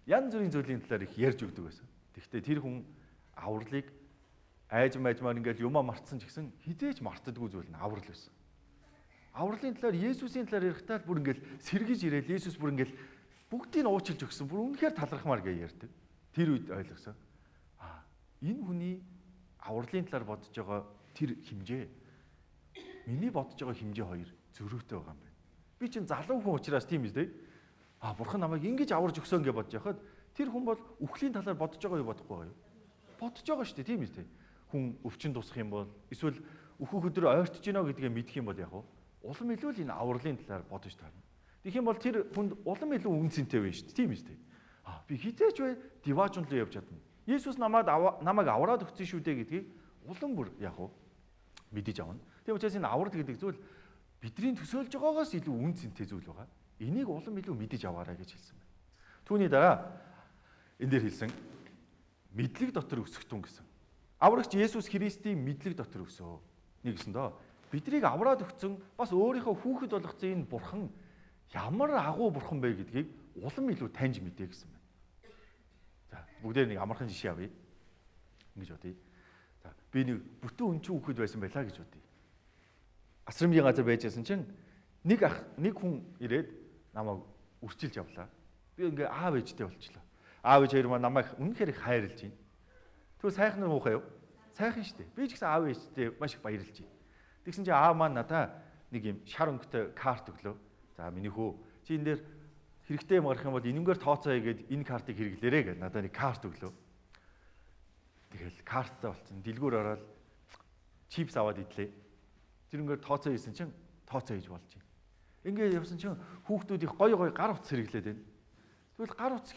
Янз бүрийн зүйлийн талаар их ярьж өгдөг байсан. Тэгэхдээ тэр хүн авралыг айжмаар ингээд юмаа мартсан ч гэсэн хизээч мартдаггүй зүйл нь аврал байсан. Авралын талаар Есүсийн талаар ярихдаа бүр ингээд сэргийж ирээл Есүс бүр ингээд бүгдийг нь уучлж өгсөн. Бүр үнэхээр талархмаар гэж ярьдаг. Тэр үед ойлгосон. Энэ хүний авралын талаар бодож байгаа тэр хэмжээ миний бодож байгаа хэмжээ хоёр зөрүүтэй байгаа юм байна. Би чинь залуу хүн учраас тийм биз дээ. Бурхан намайг ингэж аварж өгсөн гэж бодож яхад тэр хүн бол үхлийн талаар бодож байгаа юу бодохгүй юу? Бодож байгаа шүү дээ, тийм биз дээ. Хүн өвчин тусах юм бол эсвэл өөхөх өдөр ойртож гинэ гэдгээ мэдэх юм бол яг улам илүү л энэ авралын талаар бодож таарна. Тэгэх юм бол тэр хүнд улам илүү үн цэнтэй байна шүү дээ, тийм биз дээ. Би хизээч бай диваажн руу явж чадна. Есүс намайг авраад өгсөн шүү дээ гэдгийг улам бүр яг мэдэж авна. Тийм учраас энэ аврал гэдэг зүйл бидний төсөөлж байгаагаас илүү үн цэнтэй зүйл байгаа. Энийг улам илүү мэдэж аваарай гэж хэлсэн байна. Түүний дараа энэ дээр хэлсэн мэдлэг дотор өсөх тун гэсэн. Аврагч Есүс Христийн мэдлэг дотор өсөө. Нэг гэсэн доо. Бидрийг авраад өгсөн бас өөрийнхөө хүүхэд болгоцсон энэ бурхан ямар агуу бурхан бэ гэдгийг улам илүү таньж мэдээ гэсэн байна. За бүгдээр нэг амархан жишээ авъя. Ингэж бодъё. За би нэг бүтэн өнчиг хүүхэд байсан байлаа гэж бодъё. Асрамжийн газар байжсэн чинь нэг хүн ирээд намайг үрчилж явлаа. Би ингээ аав ээжтэй болчихлоо. Аав ээж хоёр маань намайг үнэхээр их хайрлаж байна. Тэгвэл сайхан уу муухай юу? Сайхан шүү дээ. Би ч гэсэн аав ээжтэй маш их баярлаж байна. Тэгсэн чинь аав маань надаа нэг юм шар өнгөтэй карт өглөө. За миний хүү чи энэ дээр хэрэгтэй юм гарах юм бол энэнгээр тооцоё гэгээд энэ картыг хэрэглээрэй гэж надад нэг карт өглөө. Тэгэл карттай болцсон. Дэлгүүр ороод чипс аваад идлээ. Тэрнгээр тооцоо хийсэн чинь тооцоо хийж болж байна. Ингээд явсан чинь хүүхдүүд их гоё гар утас хэрэглээд байна. Тэгвэл гар утас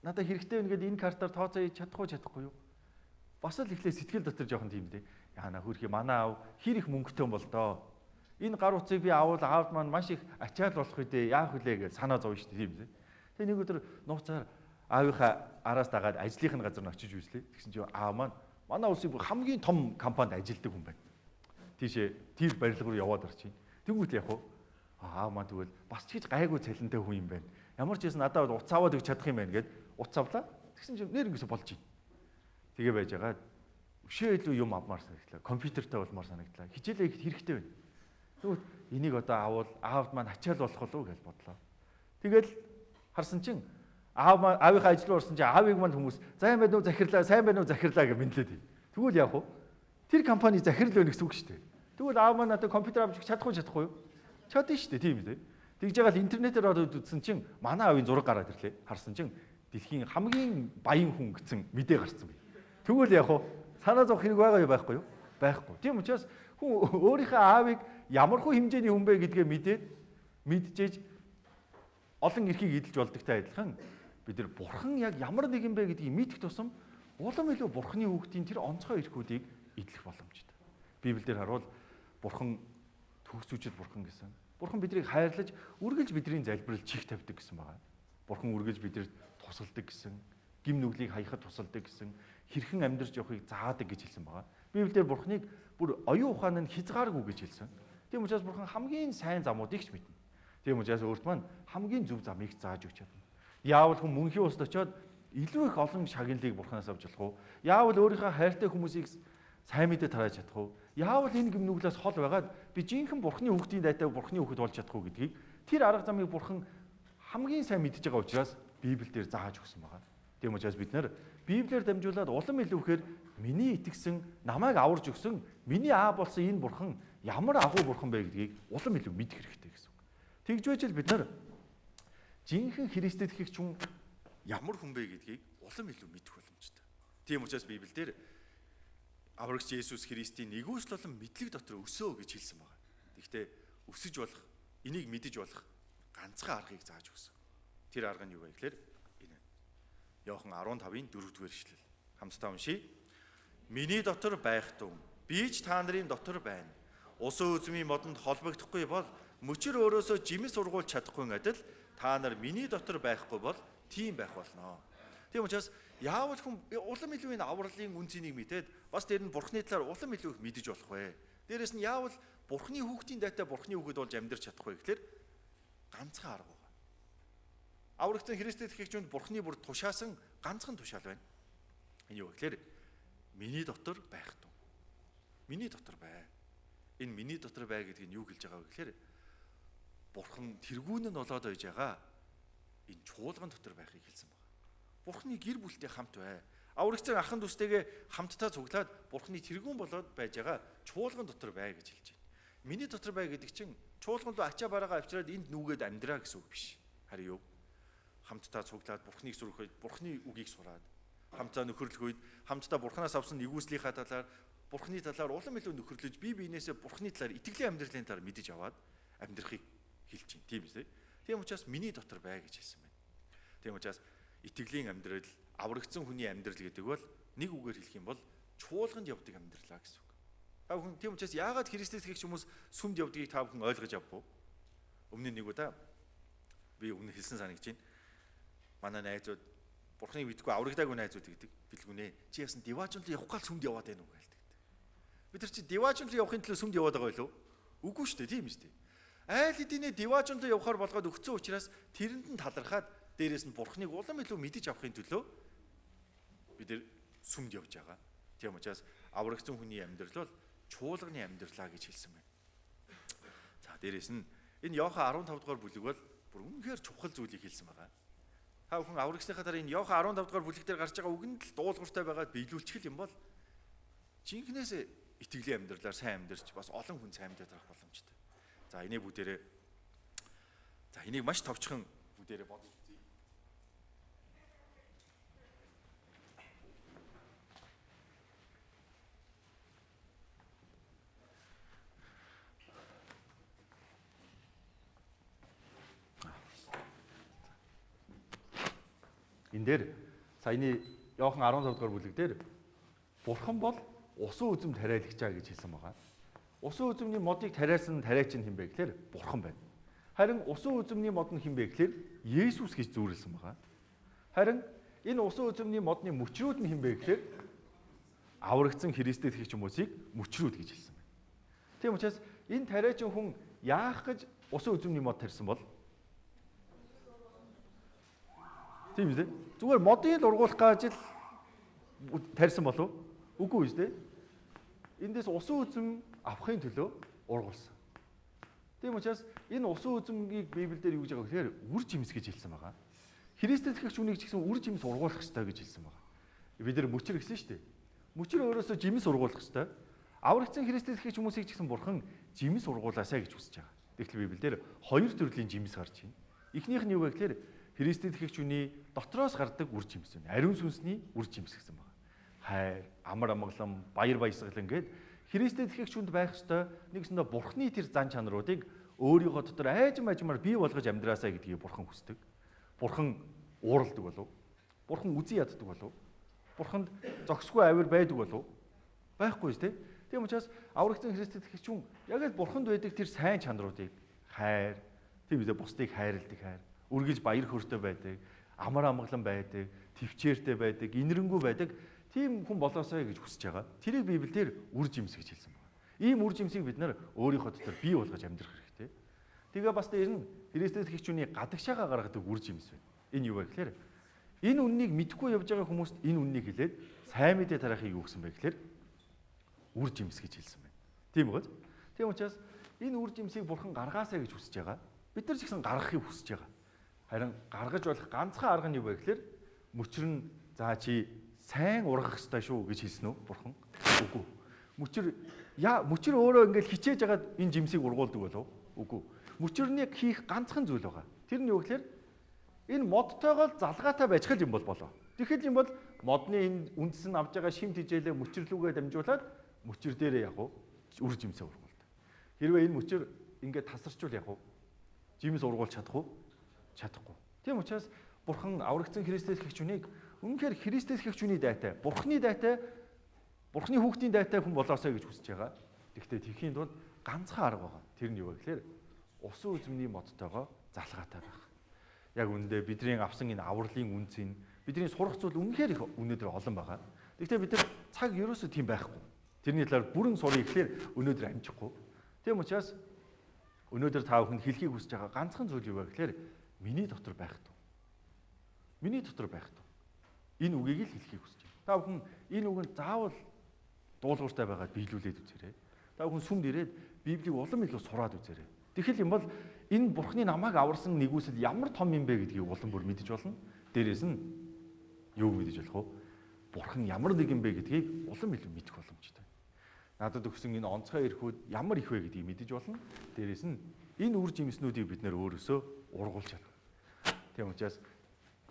надад хэрэгтэй байна гэдэг энэ картаар тооцоо хийж чадахгүй юу? Бас л ихлэ сэтгэл дотор жоохон тийм дээ. Яана хөрхи манай аав хэр их мөнгөтэй юм бол доо. Энэ гар утсыг би аваад аавд маань маш их ачаал болох үедээ яах вүлээ гэж санаа зовж штэ тийм дээ. Тэгээ нэг өдөр нууцаар аавынхаа араас дагаад ажлынхын газар нь очиж үзлээ. Тэгсэн чинь аав маань манай улсын хамгийн том компанид ажилладаг хүн байна. Тийшээ тэр барилга руу яваад орчих. Тэнгүүт яг аав маань тэгвэл бас ч гэж гайгүй цалинтай хүн юм байна. Ямар ч байсан надад утас аваад өгч чадах юм байна гэд утас авлаа. Тэгсэн чинь нэр ингэсэ болж байна. Тэгээ байж байгаа өшөө илүү юм авмаар санагдлаа. Компьютертэй болмоор санагдлаа. Хичээлээ их хэрэгтэй байна. Тэгвэл энийг одоо авал аавд маань ачаал болох болов уу гэж бодлоо. Тэгэл харсан чинь аавынхаа ажил руу орсон чинь аавыг маань хүмүүс сайн байна уу захирлаа гэж мэдлээд байна. Тэгвэл яах вэ? Тэр компани захирал байна гэсэн үг шүү дээ. Тэгвэл аав маань надад компьютер авч чадахгүй юу? Чадна шүү дээ, тийм үү? Тэгж байгаа л интернетээр ороод үзсэн чинь манай аавын зураг гараад ирлээ. Харсан чинь дэлхийн хамгийн баян хүн гэсэн мэдээ гарсан бай. Тэгвэл яах вэ? Санаа зовх хэрэг байгаа юу байхгүй юу? Байхгүй. Тийм учраас хүн өөрийнхөө аавыг ямар хөө хэмжээний хүн бэ гэдгээ мэдээд мэдчихэж олон эрхийг эдэлж болдогтой адилхан бид нар бурхан яг ямар нэг юм бэ гэдгийг мэдэх тусам улам илүү бурханы хүүхдийн тэр онцгой эрхүүдийг эдлэх боломжтой. Библиэлд харуул бурхан төгсүүчд бурхан гэсэн. Бурхан биднийг хайрлаж, үргэлж бидний залбирал чих тавьдаг гэсэн байна. Бурхан үргэлж бидэнд тусалдаг гэсэн, гим нүглийг хаяхад тусалдаг гэсэн, хэрхэн амьдарч явахыг заадаг гэж хэлсэн байна. Библиэлд бурханыг бүр оюун ухаан нь хязгааргүй гэж хэлсэн. Тийм учраас бурхан хамгийн сайн замуудыг ч мэднэ. Тийм учраас өөрт маань хамгийн зөв замыг зааж өгч чадна. Яавал хүн мөнхийн улсад очиод илүү их олон шагналыг бурханаас авч болох уу? Яавал өөрийнхөө хайртай хүмүүсийг сайн мэдээ тарааж чадах уу? Яавал энэ гим нүглээс хол байгаад би жинхэнэ бурхны хүүхдийн дайтай бурхны хүүхэд болж чадах уу гэдгийг тэр арга замыг бурхан хамгийн сайн мэдж байгаа учраас Библиэлд зааж өгсөн байгаа. Тийм учраас бид нар Библиэр дамжуулаад улам илүү ихээр миний итгэсэн, намайг аварж өгсөн, миний аа болсон энэ бурхан ямар агуу бурхан бэ гэдгийг улам илүү мэдэх хэрэгтэй гэсэн үг. Тэгж байж л бид нар жинхэнэ Христэд итгэгч хүн ямар хүн бэ гэдгийг улам илүү мэдэх боломжтой. Тийм учраас Библиэлд аврагч Есүс Христийн нэгүсэл болон мэдлэг дотор өсөө гэж хэлсэн байна. Гэхдээ өсөж болох, энийг мэдэж болох ганцхан аргыг зааж өгсөн. Тэр арга нь юу вэ гэхээр энэ. Иохан 15-ын 4-р эшлэл. Хамтдаа уншийе. Миний дотор байх тун, би ч та нарын дотор байна. Усан үзмийн модонд холбогдохгүй бол мөчөр өөрөөсөө жимс ургуулж чадахгүй адил та нар миний дотор байхгүй бол тийм байх болно. Тийм учраас яавал хүн улам илүү энэ авралын үнцнийг мэдээд бас тэр нь бурхны талаар улам илүү их мэдэж болох вэ? Дээрээс нь яавал бурхны хүүхдийн дайтай бурхны хүүхэд болж амьдарч чадахгүй гэхээр ганцхан арга байна. Аврагцсан Христэд итгэгчүнд бурхны бүр тушаасан ганцхан тушаал байна. Энэ юу гэхээр миний дотор байх тун. Миний дотор бай. Энэ миний дотор бай гэдэг нь юу хэлж байгаа вэ гэхээр бурхан тэргүүн нь болоод байж байгаа энэ чуулган дотор байхыг хэлсэн байна. Бурхны гэр бүлтэй хамт бай. Аврагцсан ахын дүүстэйгээ хамтдаа цуглаад бурхны тэргүүн болоод байж байгаа чуулган дотор бай гэж хэлж байна. Миний дотор бай гэдэг чинь чуулган руу ачаа бараагаа авчираад энд нүгээд амьдраа гэсэн үг биш. Харин юу? Хамтдаа цуглаад бурхныг сүрхээд бурхны үгийг сураад хамтдаа нөхөрлөх үед хамтдаа бурхнаас авсан нэгүслийнхаа талаар бурхны талаар улам илүү нөхөрлөж бие биенээсээ бурхны талаар итгэлийн амьдралын талаар мэдэж аваад амьдрахыг хэлж байна. Тийм үү? Тийм учраас миний дотор бай гэж хэлсэн байна. Тийм учраас итгэлийн амьдрал, аврагдсан хүний амьдрал гэдэг бол нэг үгээр хэлэх юм бол чуулганд явдаг амьдралаа гэсэн үг. Та бүхэн тийм учраас яагаад Христэд итгэгч хүмүүс сүмд явдгийг та бүхэн ойлгож авбав? Өмнө нь нэг удаа би өмнө хэлсэн санагдаж байна. Манай найзууд бурхныг мэдгүй аврагдаагүй найзууд гэдэг бэлгүнэ. Чи яасан диваачнлуу явах гал сүмд яваад байна уу гэлдэг. Бид нар чи диваачнлуу явахын төлөө сүмд яваад байгаа юу? Үгүй шүү дээ, тийм шүү дээ. Айл хэдийнэ диваачнлуу явахаар болгоод өгцөн учраас тэрэнд нь талархаад дээрээс нь бурхныг улам илүү мэдэж авахын төлөө бид нар сүмд явж байгаа. Тийм учраас аврагдсан хүний амьдрал бол чуулганы амьдралаа гэж хэлсэн байна. За дээрээс нь энэ Иохан 15 дугаар бүлэг бол бүр үнэхээр чухал зүйлийг хэлсэн байгаа. Та бүхэн аврагсныхаа дараа энэ Иохан 15 дугаар бүлэг дээр гарч байгаа үгэнд л дуулууртай байгаад биелүүлчих юм бол жинхнээс итгэлийн амьдралаар сайн амьдарч бас олон хүн сайн амьдарах боломжтой. За энийг бүгдээрээ энийг маш товчхон бүгдээрээ бодож үзье. Энэ дээр саяны Иохан 15 дугаар бүлэг дээр бурхан бол усан үзэм тариалагч гэж хэлсэн байгаа. Усан үзэмний модыг тариасан тариач нь хэн бэ гэхээр бурхан байна. Харин усан үзэмний мод нь хэн бэ гэхээр Есүс гэж зүйрлсэн байгаа. Харин энэ усан үзэмний модны мөчрүүд нь хэн бэ гэхээр аврагдсан Христэд итгэгч хүмүүсийг мөчрүүд гэж хэлсэн байна. Тийм учраас энэ тариачин хүн яах гэж усан үзэмний мод тарьсан бол тийм үү? Зүгээр модыг л ургуулах гэж л тарьсан болов уу? Үгүй үү? Эндээс усан үзэм авахын төлөө ургуулсан. Тийм учраас энэ усан үзэмгийг Библиэлд юу гэж байгаа гэхээр үр жимс гэж хэлсэн байгаа. Христэд итгэгч хүнийг ч гэсэн үр жимс ургуулах ёстой гэж хэлсэн байгаа. Бид нар мөчр гэсэн шүү дээ. Мөчр өөрөөсөө жимс ургуулах ёстой. Аврагдсан Христэд итгэгч хүмүүсийг ч гэсэн бурхан жимс ургуулаасаа гэж хүсэж байгаа. Тэгэхээр Библиэлд хоёр төрлийн жимс гарч байна. Эхнийх нь юу вэ гэхээр Христэд итгэгч хүний дотроос гардаг үр жимс байна. Ариун сүнсний үр жимс гэсэн байна. Хайр, амар амгалан, баяр баясгалан гэд Христэд итгэгч хүнд байх ёстой нэгсэндээ бурхны тэр зан чанаруудыг өөрийнхөө дотор айжмаар бий болгож амьдраасаа гэдгийг Бурхан хүсдэг. Бурхан уурладаг болов? Бурхан үзий яддаг болов? Бурханд зогсгүй авир байдаг болов? Байхгүй шүү дээ. Тийм учраас аврагдсан Христэд итгэгч хүн яг л Бурханд байдаг тэр сайн чанаруудыг хайр, тийм үү, бусдыг хайрладаг хайр, үргэлж баяр хөөртэй байдаг, амар амгалан байдаг, төвчээртэй байдаг, инэрэнгүү байдаг тийм хүн болоосой гэж хүсэж байгаа. Тэрийг Библиэлд үр жимс гэж хэлсэн байна. Ийм үр жимсийг бид нар өөрийнхөө дотор бий болгож амьдрах хэрэгтэй. Тэгээ бас дээр нь Христэд итгэгч хүний гадагшаага гаргадаг үр жимс байна. Энэ юу вэ гэхээр энэ үннийг мэдхгүй явж байгаа хүмүүст энэ үннийг хэлээд сайн мэдээ тараахыг юу гэсэн бэ гэхээр үр жимс гэж хэлсэн байна. Тийм үү? Тийм учраас энэ үр жимсийг Бурхан гаргаасаа гэж хүсэж байгаа. Бид нар ч гэсэн гаргахыг хүсэж байгаа. Харин гаргаж болох ганцхан арга нь юу вэ гэхээр мөчр нь за чи сайн ургах ёстой шүү гэж хэлсэн үү Бурхан? Үгүй. Мөчр өөрөө ингээл хичээж агаад энэ жимсийг ургуулдаг болов? Үгүй. Мөчрнийг хийх ганцхан зүйл байгаа. Тэр нь юу гэхээр энэ модтойгоо залгаатай байж хэл юм болоо. Тэгэхэд юм бол модны энэ үндс нь авж байгаа шимт хижээлээ мөчрлүүгээ дамжуулаад мөчр дээрээ яг үр жимсээ ургуулдаг. Хэрвээ энэ мөчр ингээд тасарчвал яг жимс ургуулж чадах уу? Чадахгүй. Тийм учраас Бурхан аврагдсан Христэд итгэгч хүнийг үнэхээр Христэд итгэгч хүний дайтай, Бурханы дайтай, Бурханы хүүхдийн дайтай хүн болоосой гэж хүсэж байгаа. Гэхдээ тэрхийн тулд ганцхан арга байгаа. Тэр нь юу вэ гэхээр усан үзмний модтойгоо залгаатай байх. Яг үүндээ бидний авсан энэ авралын үнцийн бидний сурах зүйл үнэхээр их өнөөдөр олон байгаа. Гэхдээ бид нар цаг ерөөсөө тийм байхгүй. Тэрний талаар бүрэн сурыг гэхээр өнөөдөр амжихгүй. Тийм учраас өнөөдөр та бүхэнд хэлхийг хүсэж байгаа ганцхан зүйл юу вэ гэхээр миний дотор байх туу. Миний дотор байх туу. Энэ үгийг л хэлхийг хүсэж байна. Та бүхэн энэ үгэнд заавал дуулууртай байгаад биелүүлээд үзээрэй. Та бүхэн сүмд ирээд Библийг улам илүү сураад үзээрэй. Тэгэхэл юм бол энэ Бурханы намайг аварсан нэгүсэл ямар том юм бэ гэдгийг улам бүр мэдэж болно. Дээрээс нь юу мэдэж болох вэ? Бурхан ямар нэг юм бэ гэдгийг улам илүү мэдэх боломжтой. Надад өгсөн энэ онцгой эрхүүд ямар их вэ гэдгийг мэдэж болно. Дээрээс нь энэ үр жимснүүдийг бид нэр өөрөөсөө ургуулж чадна. Тийм учраас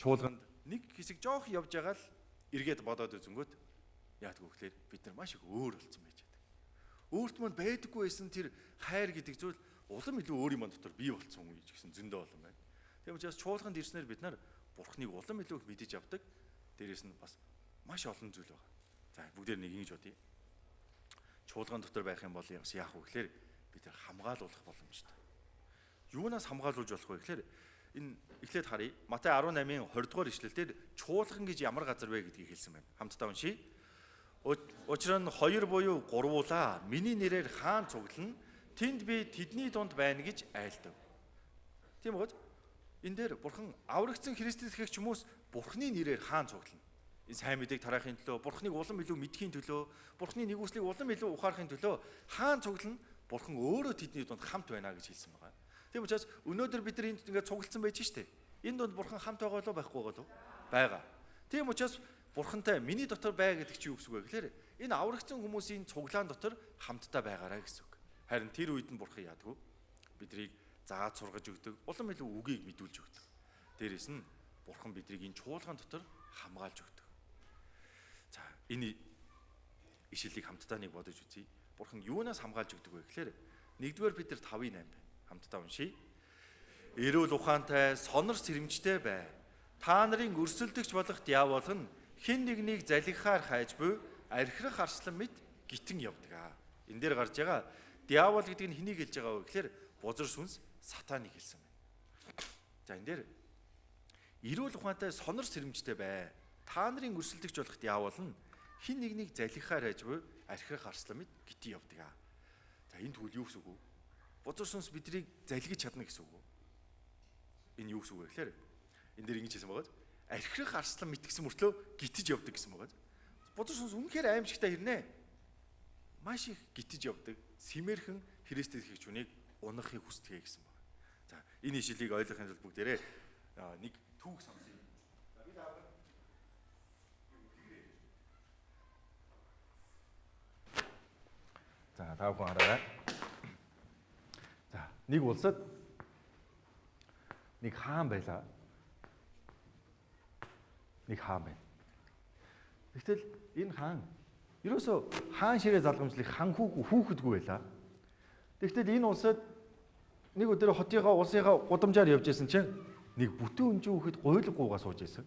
чуулганд нэг хэсэг жоох явж байгаа л эргээд бодоод үзэнгүүт яадгүй гэхээр бид нар маш их өөр болсон байж байгаа. Өөрт манд байдаггүй байсан тэр хайр гэдэг зүйл улам илүү өөрийн манд дотор бий болсон үе ч гэсэн зөндөө олон байна. Тийм учраас чуулганд ирснээр бид нар Бурхныг улам илүү их мэдэж авдаг. Дээрээс нь бас маш олон зүйл байна. За бүгдээр нэг ингэж бодъё. Чуулган дотор байх юм бол яах вэ гэхээр бид нар хамгаалуулах боломжтой. Юунаас хамгаалуулж болох вэ гэхээр энэ эхлээд харъя. Матай 18-ын 20 дугаар ишлэлдэр чуулган гэж ямар газар вэ гэдгийг хэлсэн байна. Хамтдаа уншийе. Учир нь хоёр буюу гурвуулаа миний нэрээр хаан цуглана. Тэнд би тэдний дунд байна гэж айлдав. Тийм үү? Энэ дээр Бурхан аврагдсан Христэд итгэгч хүмүүс Бурханы нэрээр хаан цуглана. Энэ сайн мэдээг тараахын төлөө, Бурханыг улам илүү мэдхийн төлөө, Бурханы нэгүслийг улам илүү ухаарахын төлөө хаан цуглана. Бурхан өөрөө тэдний дунд хамт байна гэж хэлсэн байгаа. Тийм учраас өнөөдөр бид нар энд ингээд цуглдсан байж штэ. Энэ дунд Бурхан хамт байгаа болов байхгүй болов? Байгаа. Тийм учраас Бурхантай миний дотор бай гэдэг чи юу гэсэн үг вэ гэхээр энэ аврагдсан хүмүүсийн цуглаан дотор хамтдаа байгаарай гэсэн үг. Харин тэр үед нь Бурхан яадаг вэ? Биднийг зааж сургаж өгдөг, улам илүү үгийг мэдүүлж өгдөг. Дээрээс нь Бурхан биднийг энэ чуулган дотор хамгаалж өгдөг. За энэ ишлэлийг хамтдаа нэг бодож үзье. Бурхан юунаас хамгаалж өгдөг вэ гэхээр нэгдүгээр Петр 5:8 байна. Хамтдаа уншийе. Эрүүл ухаантай, сонор сэрэмжтэй бай. Та нарын өрсөлдөгч болох диавол нь хэн нэгнийг залгихаар хайж буй архирах арслан мэт гитэн явдаг. Энэ дээр гарч байгаа диавол гэдэг нь хэнийг хэлж байгаа вэ гэхээр бузар сүнс сатаныг хэлсэн байна. За энэ дээр эрүүл ухаантай, сонор сэрэмжтэй бай. Та нарын өрсөлдөгч болох диавол нь хэн нэгнийг залгихаар хайж буй архирах арслан мэт гитэн явдаг. За энэ тэгвэл юу гэсэн үг вэ? Бузар сүнс биднийг залгиж чадна гэсэн үг үү? Энэ юу гэсэн үг вэ гэхээр энэ дээр ингэж хэлсэн байгаа. Архирах арслан мэт гэсэн мөртлөө гитэж явдаг гэсэн байгаа. Бузар сүнс үнэхээр аимшигтай хэрнээ. Маш их гитэж явдаг. Симэрхэн Христэд итгэгч хүнийг унахыг хүсдэг гэсэн байна. За энэ ишлэлийг ойлгохын тулд бүгдээрээ нэг түүх сонсъё. За та бүхэн хараарай. За нэг улсад нэг хаан байлаа. Нэг хаан байна. Гэтэл энэ хаан ерөөсөө хаан ширээ залгамжлах хан хүүхэдгүй байлаа. Тэгвэл энэ улсад нэг өдөр хотынхаа улсынхаа гудамжаар явж исэн чинь нэг бүтэн өнжин хүүхэд гуйлгуугаа сууж исэн.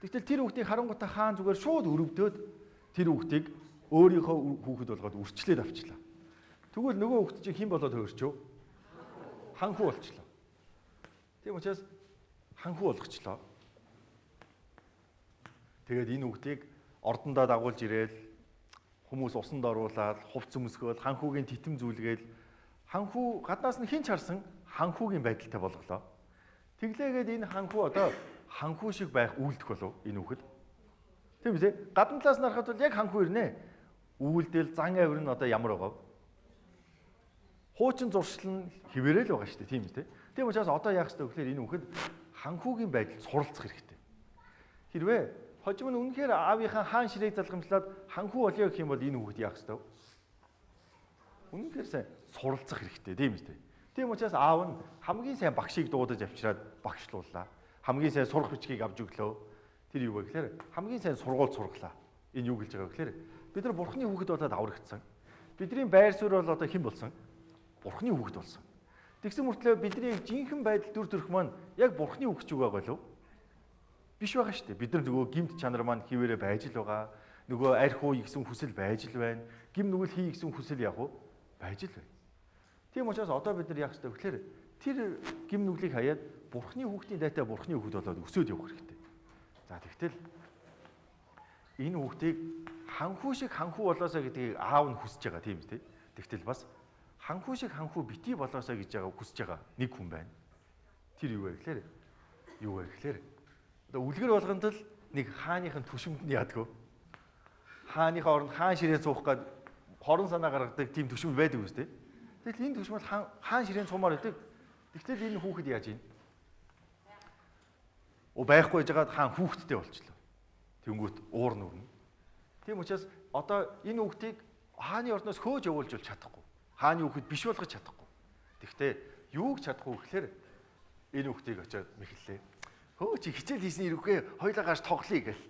Тэгтэл тэр хүүхдийг харангуйтаа хаан зүгээр шууд өрөвдөөд тэр хүүхдийг өөрийнхөө хүүхэд болгоод үрчлээд авчлаа. Тэгвэл нөгөө хүүхд чинь хэн болоод хөөрчөө? Ханхүү болчлоо. Тийм учраас ханхүү болгочлоо. Тэгээд энэ хүүхдийг ордондоо дагуулж ирээл хүмүүс усанд оруулаад хувц өмсгөөл ханхүүгийн титэм зүйлгээл ханхүү гаднаас нь хинч харсан ханхүүгийн байдалтай болголоо. Тэглээгээд энэ ханхүү одоо ханхүү шиг байх үйлдэх болов энэ хүүхэд. Тийм үү? Гадна талаас нь харахад бол яг ханхүү ирнэ. Үйлдэл зан авир нь одоо ямар байгаа вэ? Хуучин зуршил нь хിവэрэл байгаа шүү дээ, тийм үү? Тийм учраас одоо яах ёстой вэ гэхээр энэ хүүхэд ханхүүгийн байдалд суралцах хэрэгтэй. Хэрвээ хожим нь үнэхээр аавынхаа хаан ширээг залгамжлаад ханхүү болёо гэх юм бол энэ хүүхэд яах ёстой вэ? Үнэхээр сайн суралцах хэрэгтэй, тийм үү? Тийм учраас аав нь хамгийн сайн багшийг дуудаж авчираад багшлууллаа. Хамгийн сайн сурах бичгийг авч өглөө. Тэр юу вэ гэхээр хамгийн сайн сургууль сургалаа. Энэ юу гэлж байгаа вэ гэхээр бид нар бурхны хүүхэд болоод аврагдсан. Бидний байр суурь бол одоо хэн болсон? Бурхны хүүхэд болсон. Тэгсэн мөртлөө бидний жинхэнэ байдал дүр төрх маань яг бурхны хүүхэд ч үг байгаа болов? Биш байгаа шүү дээ. Бид нар нөгөө гимт чанар маань хിവэрэ байж л байгаа. Нөгөө арх уу гэсэн хүсэл байж л байна. Гим нүгэл хий гэсэн хүсэл яг уу байж л байна. Тийм учраас одоо бид нар яах ёстой вэ гэхээр тэр гим нүглийг хаяад бурхны хүүхдийн дайтай бурхны хүүхэд болоод өсөөд явах хэрэгтэй. За тэгтэл энэ хүүхдийг ханхүү шиг ханхүү болоосаа гэдгийг аав нь хүсэж байгаа тийм үү? Тэгтэл бас ханхүү шиг ханхүү битгий болоосаа гэж байгаа хүсэж байгаа нэг хүн байна. Тэр юу вэ гэхээр одоо үлгэр болгонд л нэг хааныхын түшимд нь яадаг. Хааныхаа оронд хаан ширээ суух гээд хорон санаа гаргадаг тийм түшимд байдаг үстэй. Тэгэл энэ түшмэл хаан ширээн цумаар байдаг. Тэгтэл энэ хүүхэд яаж ийн? Байхгүй байж байгаа хаан хүүхэдтэй болчихлоо. Тэнгүүт уур нүрнэ. Тийм учраас одоо энэ хүүхдийг хааны орноос хөөж явуулж чадахгүй. Хааны хүүхэд биш болгож чадахгүй. Тэгвэл юуг чадахгүй гэхээр энэ хүүхдийг очиод мэхэллээ. Хөө чи хичээл хийсний хэрэггүй хоёлаа гаш тоглоё гэл.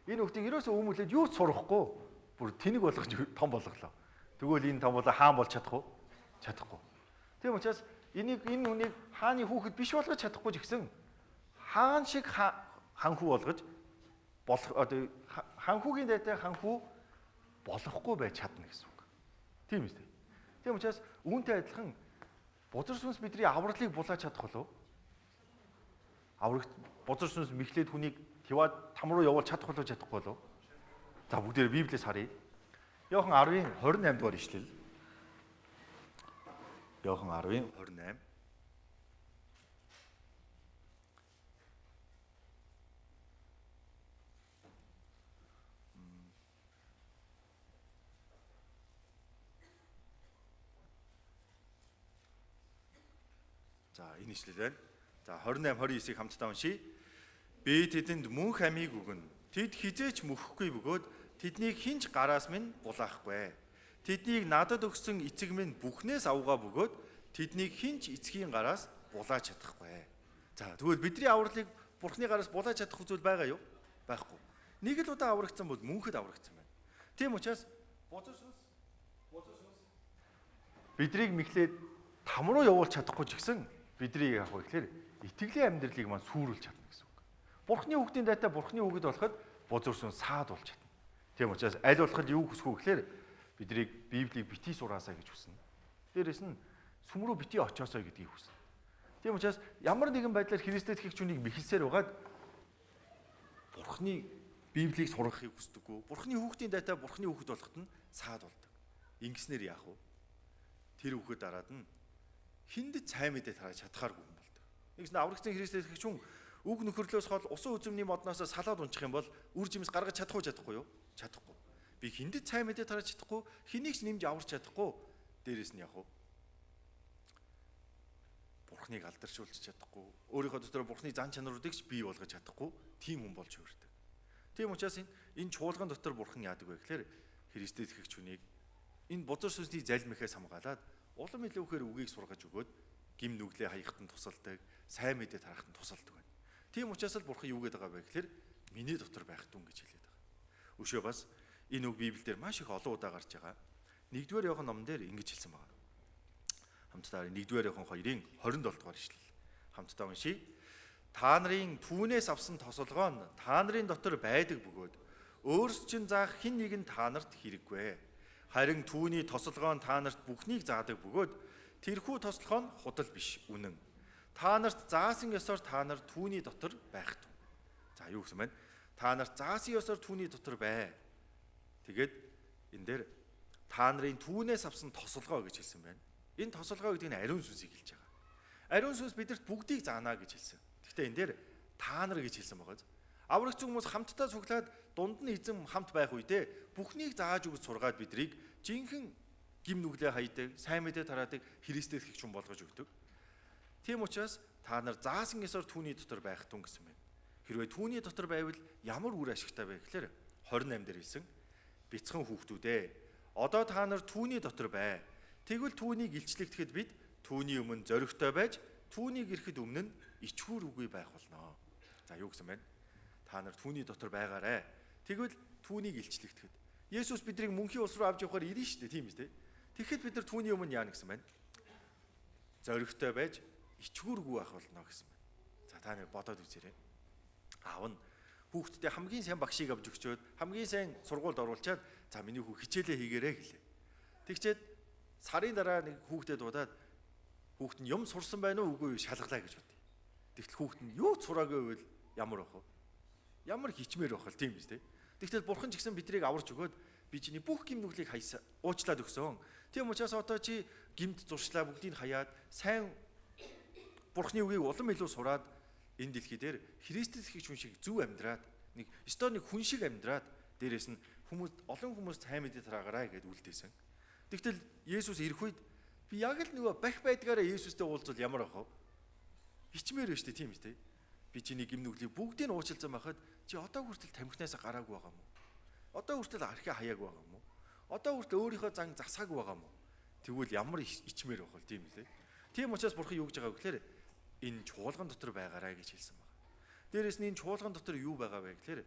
Энэ хүүхдийг ерөөсөө өмүүлээд юу ч сурахгүй. Бүр тэнэг болгож том болголоо. Тэгвэл энэ том болоо хаан болж чадахгүй. Чадахгүй. Тийм учраас энэ хүнийг хааны хүүхэд биш болгож чадахгүй ч гэсэн хаан шиг ханхүү болгож болох одоо ханхүүгийн дайтай ханхүү болохгүй байж чадна гэсэн үг. Тийм үү? Тийм учраас үүнтэй адилхан бузар сүнс бидний авралыг булааж чадах болов? Бузар сүнс мэхлээд хүнийг хиваад там руу явуулж чадах болов чадахгүй болов? За бүгдээр Библиэс харъя. Иохан 10-ын 28 дугаар ишлэл. Иохан 10-ын 28. За энэ ишлэл байна. За 28 29-ийг хамтдаа уншийе. Би тэдэнд мөнх амийг өгнө. Тэд хизээч мөхгүй бөгөөд тэднийг хинч гараас минь булаахгүй. Тэднийг надад өгсөн эцэг минь бүхнээс авгаа бөгөөд тэднийг хинч эцгийн гараас булааж чадахгүй. За тэгвэл бидний авралыг бурхны гараас булааж чадах зүйл байгаа юу? Байхгүй. Нэг л удаа аврагдсан бол мөнхөд аврагдсан байна. Тийм учраас бузар сүнс биднийг мэхлээд там руу явуулж чадахгүй ч гэсэн бидний яах вэ гэхээр итгэлийн амьдралыг маань сүрүүлж чадна гэсэн үг. Бурхны хүүхдийн дайтай бурхны хүүхэд болоход бузар сүнс саад болж чадна. Тийм учраас аль болох юу хүсэх вэ гэхээр биднийг Библийг битгий сураасаа гэж хүснэ. Дээрээс нь сүм рүү битгий очоосоо гэдгийг хүснэ. Тийм учраас ямар нэгэн байдлаар Христэд итгэгч хүнийг мэхэлсээр байгаад Бурхны Библийг сурахыг хүсдэггүй. Бурхны хүүхдийн дайтай Бурхны хүүхэд болоход нь саад болдог. Ингэснээр яах вэ? Тэр хүүхэд дараад нь хиндэж сайн мэдээ тарааж чадхааргүй юм болдог. Нэгс аврагдсан Христэд итгэгч хүн үг нөхөрлөөс хол усан үзмний модноос салаад унчих юм бол үр жимс гаргаж чадахгүй юу? Чадахгүй. Би хиндэж сайн мэдээ тарааж чадахгүй, хэнийг ч нэмж аварч чадахгүй. Дээрээс нь яах вэ? Бурхныг алдаршуулж чадахгүй, өөрийнхөө дотор Бурхны зан чанаруудыг ч бий болгож чадахгүй тийм хүн болж хувирдаг. Тийм учраас энэ чуулган дотор Бурхан яадаг вэ гэхээр Христэд итгэгч хүнийг энэ бузар сүнсний залмихээс хамгаалаад улам илүүхээр үгийг сургаж өгөөд гим нүглээ хаягтан тусалдаг, сайн мэдээ тарахтан тусалдаг байна. Тийм учраас л Бурхан юу гэдэг байгаа вэ гэхээр миний дотор байх түн гэж хэлээд байгаа. Өшөө бас энэ үг Библиэлд маш их олон удаа гарч байгаа. 1-р Иохан номон дээр ингэж хэлсэн байна. Хамтдаа 1-р Иохан 2-ын 27 дугаар ишлэл. Хамтдаа уншийе. Та нарын түүнээс авсан тосолгоо нь та нарын дотор байдаг бөгөөд өөрс чинь заах хэн нэгэн та нарт хэрэггүй. Харин түүний тосолгоо нь та нарт бүхнийг заадаг бөгөөд тэрхүү тосолгоо нь худал биш, үнэн. Та нарт заасан ёсоор та нар түүний дотор байх тун. За юу гэсэн бэ? Та нарт заасан ёсоор түүний дотор бай. Тэгээд энэ дээр та нарын түүнээс авсан тосолгоо гэж хэлсэн байна. Энэ тосолгоо гэдэг нь ариун сүнсийг хэлж байгаа. Ариун сүнс бидэрт бүгдийг заана гэж хэлсэн. Гэхдээ энэ дээр та нар гэж хэлсэн байгаа. Аврагч хүмүүс хамтдаа цуглаад дунд нь эзэм хамт байх үедээ бүхнийг зааж өгч сургаад бидрийг жинхэнэ гим нүглээ хайдаг, сайн мэдээ тараадаг Христэд итгэгч хүн болгож өгдөг. Тийм учраас та нар заасан ёсоор түүний дотор байх тун гэсэн байна. Хэрвээ түүний дотор байвал ямар үр ашигтай вэ гэхээр 28 дээр хэлсэн. Бяцхан хүүхдүүдээ одоо та нар түүний дотор бай. Тэгвэл түүнийг илчлэгдэхэд бид түүний өмнө зоригтой байж түүнийг ирэхэд өмнө нь ичхүүр үгүй байх болно. За юу гэсэн бэ? Та нар түүний дотор байгаарай. Тэгвэл түүнийг илчлэгдэхэд. Есүс биднийг мөнхийн улс руу авч явахаар ирнэ шүү дээ, тийм үү? Тэгэхэд бид нар түүний өмнө яана гэсэн байна. Зоригтой байж ичхүүргүй байх болно гэсэн байна. За та нар бодоод үзээрэй. Аав нь хүүхдэд хамгийн сайн багшийг авч өгчөөд хамгийн сайн сургуульд оруулчаад за миний хүү хичээлээ хийгээрэй гэлээ. Тэгчээд сарын дараа нэг хүүхдэд дуудаад хүүхд нь юм сурсан байна уу үгүй шалгалаа гэж бодъё. Тэгтэл хүүхд нь юу ч сураагүй байвал ямар байх вэ? Ямар хичмээр байх вэ тийм биз дээ. Тэгтэл бурхан ч гэсэн биднийг аварч өгөөд би чиний бүх гим нүглийг уучлаад өгсөн. Тийм учраас одоо чи гимт зуршлаа бүгдийг хаяад сайн бурханы үгийг улам илүү сураад энэ дэлхий дээр Христэд итгэж хүн шиг зөв амьдраад нэг хүн шиг амьдраад дээрэс нь олон хүмүүс сайн мэдээ тараагараа гэдээ үлдээсэн. Тэгтэл Есүс ирэх үед би яг л нөгөө бах байдгаараа Есүстэй уулзвал ямар ах вэ? Хичмээр байна шүү дээ, тийм үү те? Би чиний гим нүглийг бүгдийг нь уучлсан байхад чи одоо хүртэл тамхинаас гараагүй байгаа юм уу? Одоо хүртэл архиа хаяагүй байгаа юм уу? Одоо хүртэл өөрийнхөө зан засаагүй байгаа юм уу? Тэгвэл ямар ичмээр байх вэ, тийм үү те? Тийм учраас бурхан юу гэж байгаа вэ гэхээр энэ чуулган дотор байгаарай гэж хэлсэн байна. Дээрээс нь энэ чуулган дотор юу байгаа вэ гэхээр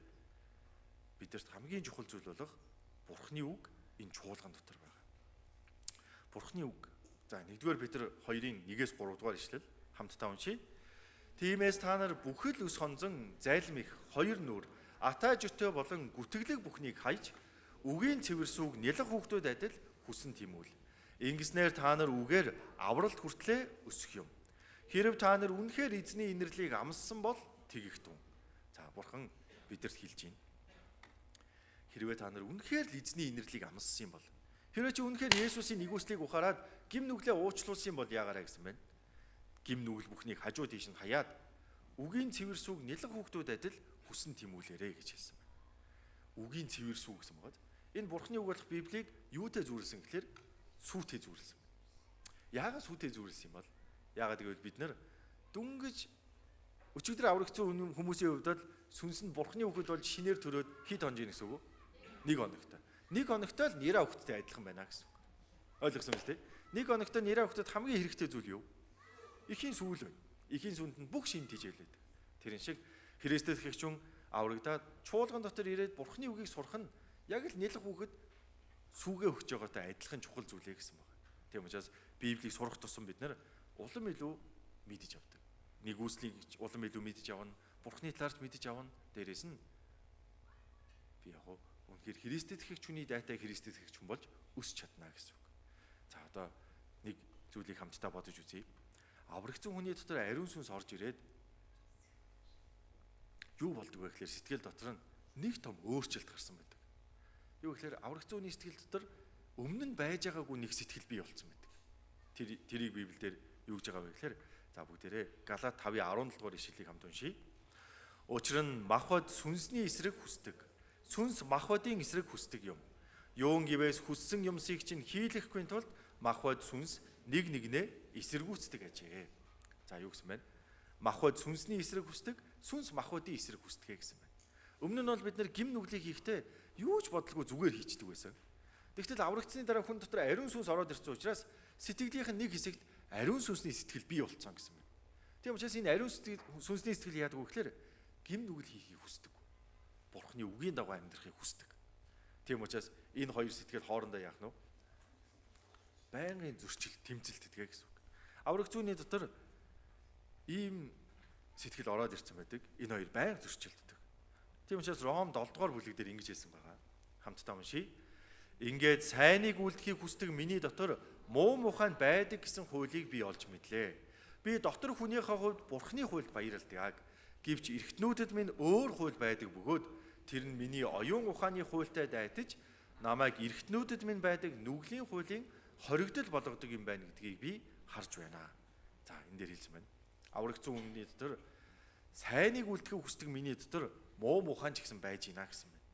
бидэрт хамгийн чухал зүйл болох бурханы үг энэ чуулган дотор байгаа. Бурханы үг. За 1-р Петр 2-ын 1-ээс 3 дугаар ишлэл хамтдаа уншийе. Тиймээс та нар бүхэл ус хонзон зайлм их хоёр нүур атаа жөтөө болон гүтгэлэг бүхнийг хайж үгийн цэвэрсүүг нялх хүүхдүүд адил хүсэн тимүүл. Ингэснээр та нар үгээр авралт хүртлээ өсөх юм. Хэрв та нар үнэхээр эзний инэрлийг амссан бол тэгэх тун. За бурхан бидэрт хэлж байна. Хэрвээ та нар үнэхээр л эзний инэрлийг амссан юм бол хэрвээ чи үнэхээр Есүсийн нэгүслийг ухаарад гим нүглээ уучлуулсан бол яагаарай гэсэн байна. Гим нүгэл бүхнийг хажуу тийш нь хаяад үгийн цэвэрсүүг нялх хүүхдүүд адил хүсэн тимүүлээрэ гэж хэлсэн байна. Үгийн цэвэрсүү гэсэн байгаа. Энэ бурханы үг болох Библийг юутэй зүйрлсэн гэхээр сүйтэй зүйрлсэн. Яагаад сүйтэй зүйрлсэн юм бол? Яагаад гэвэл бид нар дүнгэж өчигдөр аврагцсан хүмүүсийн хувьд л сүнс нь бурханы үгэд бол шинээр төрөөд хит хонж ийн гэсэн үг. 1 хоногтой. 1 хоногтой л нэраа хүүхдтэй адилхан байна гэсэн үг. Ойлгосон биз дээ? 1 хоногтой нэраа хүүхдэд хамгийн хэрэгтэй зүйл юу? Ихийн сүүл байна. Ихийн сүнд нь бүх шин тижээлээд. Тэрэн шиг Христэд итгэгч хүн аврагдаад чуулган дотор ирээд бурханы үгийг сурах нь яг л нэлэх хүүхэд сүгэ өгч байгаатай адилхан чухал зүйлээ гэсэн байна. Тийм учраас Библийг сурах тусам бид нар улам илүү мэдэж авдаг. Нэгүслийг улам илүү мэдэж авна, бурханы талаарч мэдэж авна. Дээрээс нь би яг үнэхээр Христэд итгэгч хүний дайтай Христэд итгэгч хүн болж өсч чадна гэсэн үг. За одоо нэг зүйлийг хамтдаа бодож үзье. Аврагцсан хүний дотор ариун сүнс орж ирээд юу болдог вэ гэхээр сэтгэл дотор нь нэг том өөрчлөлт гарсан байдаг. Юу гэхээр аврагцсан хүний сэтгэл дотор өмнө нь байж байгаагүй нэг сэтгэл бий болсон байдаг. Тэрийг Библиэлд юу гэж байгаа вэ гэхээр за бүгдээрээ Галаат 5:17 дугаар ишлэлийг хамт уншийе. Учир нь махбод сүнсний эсрэг хүсдэг. Сүнс махбодын эсрэг хүсдэг юм. Юун гивээс хүссэн юмсыг чинь хийлэхгүй тулд махбод сүнс нэг нэгнээ эсэргүүцдэг ажээ. За юу гэсэн бэ? Махбод сүнсний эсрэг хүсдэг, сүнс махбодын эсрэг хүсдэг гэсэн байна. Өмнө нь бол бид нэр гим нүглийг хийхдээ юу ч бодлого зүгээр хийчдэг байсан. Тэгтэл аврагдсны дараа хүн дотор ариун сүнс ороод ирсэн учраас сэтгэлийнх нь нэг хэсэгт ариун сүнсний сэтгэл бий болцсон гэсэн байна. Тийм учраас энэ ариун сүнсний сэтгэл яадаг вэ гэхээр гим нүгэл хийхийг хүсдэг. Бурхны үгийн дагуу амьдрахыг хүсдэг. Тийм учраас энэ хоёр сэтгэл хоорондоо яах нь вэ? Байнгын зөрчил, тэмцэлт гэдгээ гэсэн үг. Аврах зүйний дотор ийм сэтгэл ороод ирсэн байдаг. Энэ хоёр байнга зөрчилддөг. Тийм учраас Ром 7 дугаар бүлэг дээр ингэж хэлсэн байгаа. Хамтдаа уншийе. Ингээд сайныг үлдэхийг хүсдэг миний дотор муу муханд байдаг гэсэн хуулийг би олж мэдлээ. Би дотор хүнийхээ хувьд Бурхны хуульд баярлдаг. Гэвч эргэтнүүдэд минь өөр хууль байдаг бөгөөд тэр нь миний оюун ухааны хуультай дайтаж намайг эргэтнүүдэд минь байдаг нүглийн хуулийн хоригдол болгодог юм байна гэдгийг би харж байна. За энэ дээр хэлсэн байна. Аврах зүйний дотор сайныг үлдэхийг хүсдэг миний дотор муу мухаан ч гэсэн байж гинэ гэсэн байна.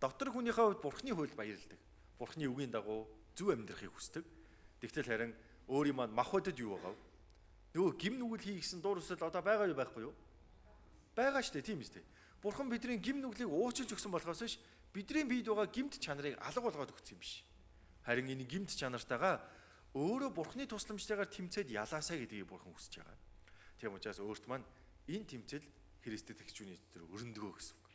Дотор хүнийхээ хувьд Бурхны хуульд баярлдаг. Бурхны үгийн дагуу зөв амьдрахыг хүсдэг. Тэгтэл харин өөрийн маань махбодод юу байгаа вэ? Нөгөө гим нүгэл хий гэсэн дуур өсөл одоо байгаа юу байхгүй юу? Байгаа шүү дээ, тийм үстэй. Бурхан бидний гим нүглийг уучлж өгсөн болохоос ш бидний биед байгаа гимт чанарыг алга болгоод өгсөн юм биш. Харин энэ гимт чанартайгаа өөрөө Бурхны тусламжтайгаар тэмцээд ялаасаа гэдгийг Бурхан хүсэж байгаа. Тийм учраас өөрт маань энэ тэмцэл Христэд итгэжүүний дотор өрөндгөө гэсэн үг.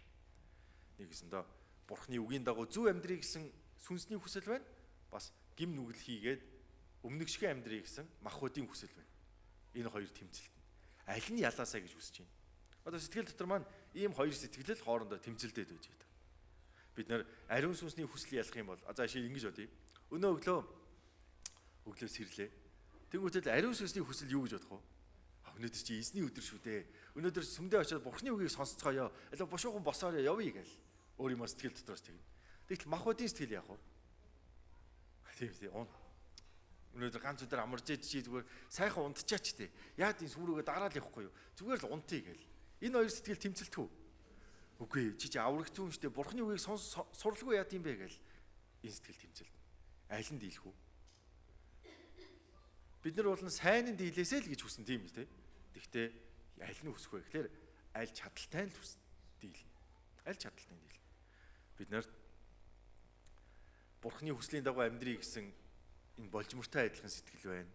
Нэгэсэндээ Бурхны үгийн дагуу зөв амьдрий гэсэн сүнсний хүсэл байна. Бас гим нүгэл хийгээд өмнөгшгөө амьдрий гэсэн махбодын хүсэл байна. Энэ хоёр тэмцэлт. Аль нь ялаасаа гэж хүсэж байна. Одоо сэтгэл дотор маань ийм хоёр сэтгэл хоорондоо тэмцэлдээд байж байгаа. Бид нэр ариун сүнсний хүслийг ялах юм бол за шил ингэж бодъё. Өнөө өглөө сэрлээ. Тэнгүүтэл ариун сүнсний хүсэл юу гэж бодох вэ? Өнөөдөр чи эзний өдөр шүү дээ. Өнөөдөр сүмдээ очиод Бурхны үгийг сонсцгоё. Аль бушуухан босоорой явъя гээл. Өөр юм сэтгэл дотроос тэгнэ. Тэгтэл махбодын сэтгэл яах вэ? Тийм. Өнөөдөр ганц өдөр амарч чи зүгээр сайхан унтчаач тээ. Яад энэ сүрүүгээ дараал явахгүй юу? Зүгээр л унтъя гээл. Энэ хоёр сэтгэл тэмцэлтгүй. Үгүй чи аврах зүүн штэ Бурхны үгийг суралгүй яа тийм бэ гээл. Энэ сэтгэл тэмцэлт. Аль нь дийлэх үү? Бид нар бол сайн нь дийлээсэй л гэж хүсэн тийм үү те. Тэгвэл аль нь хүсэх вэ гэхээр аль чадaltaй л дийлнэ. Аль чадaltaй нь дийлнэ. Бид нар Бурхны хүслийн дагуу амьдрий гэсэн энэ болжмортой адилхан сэтгэл байна.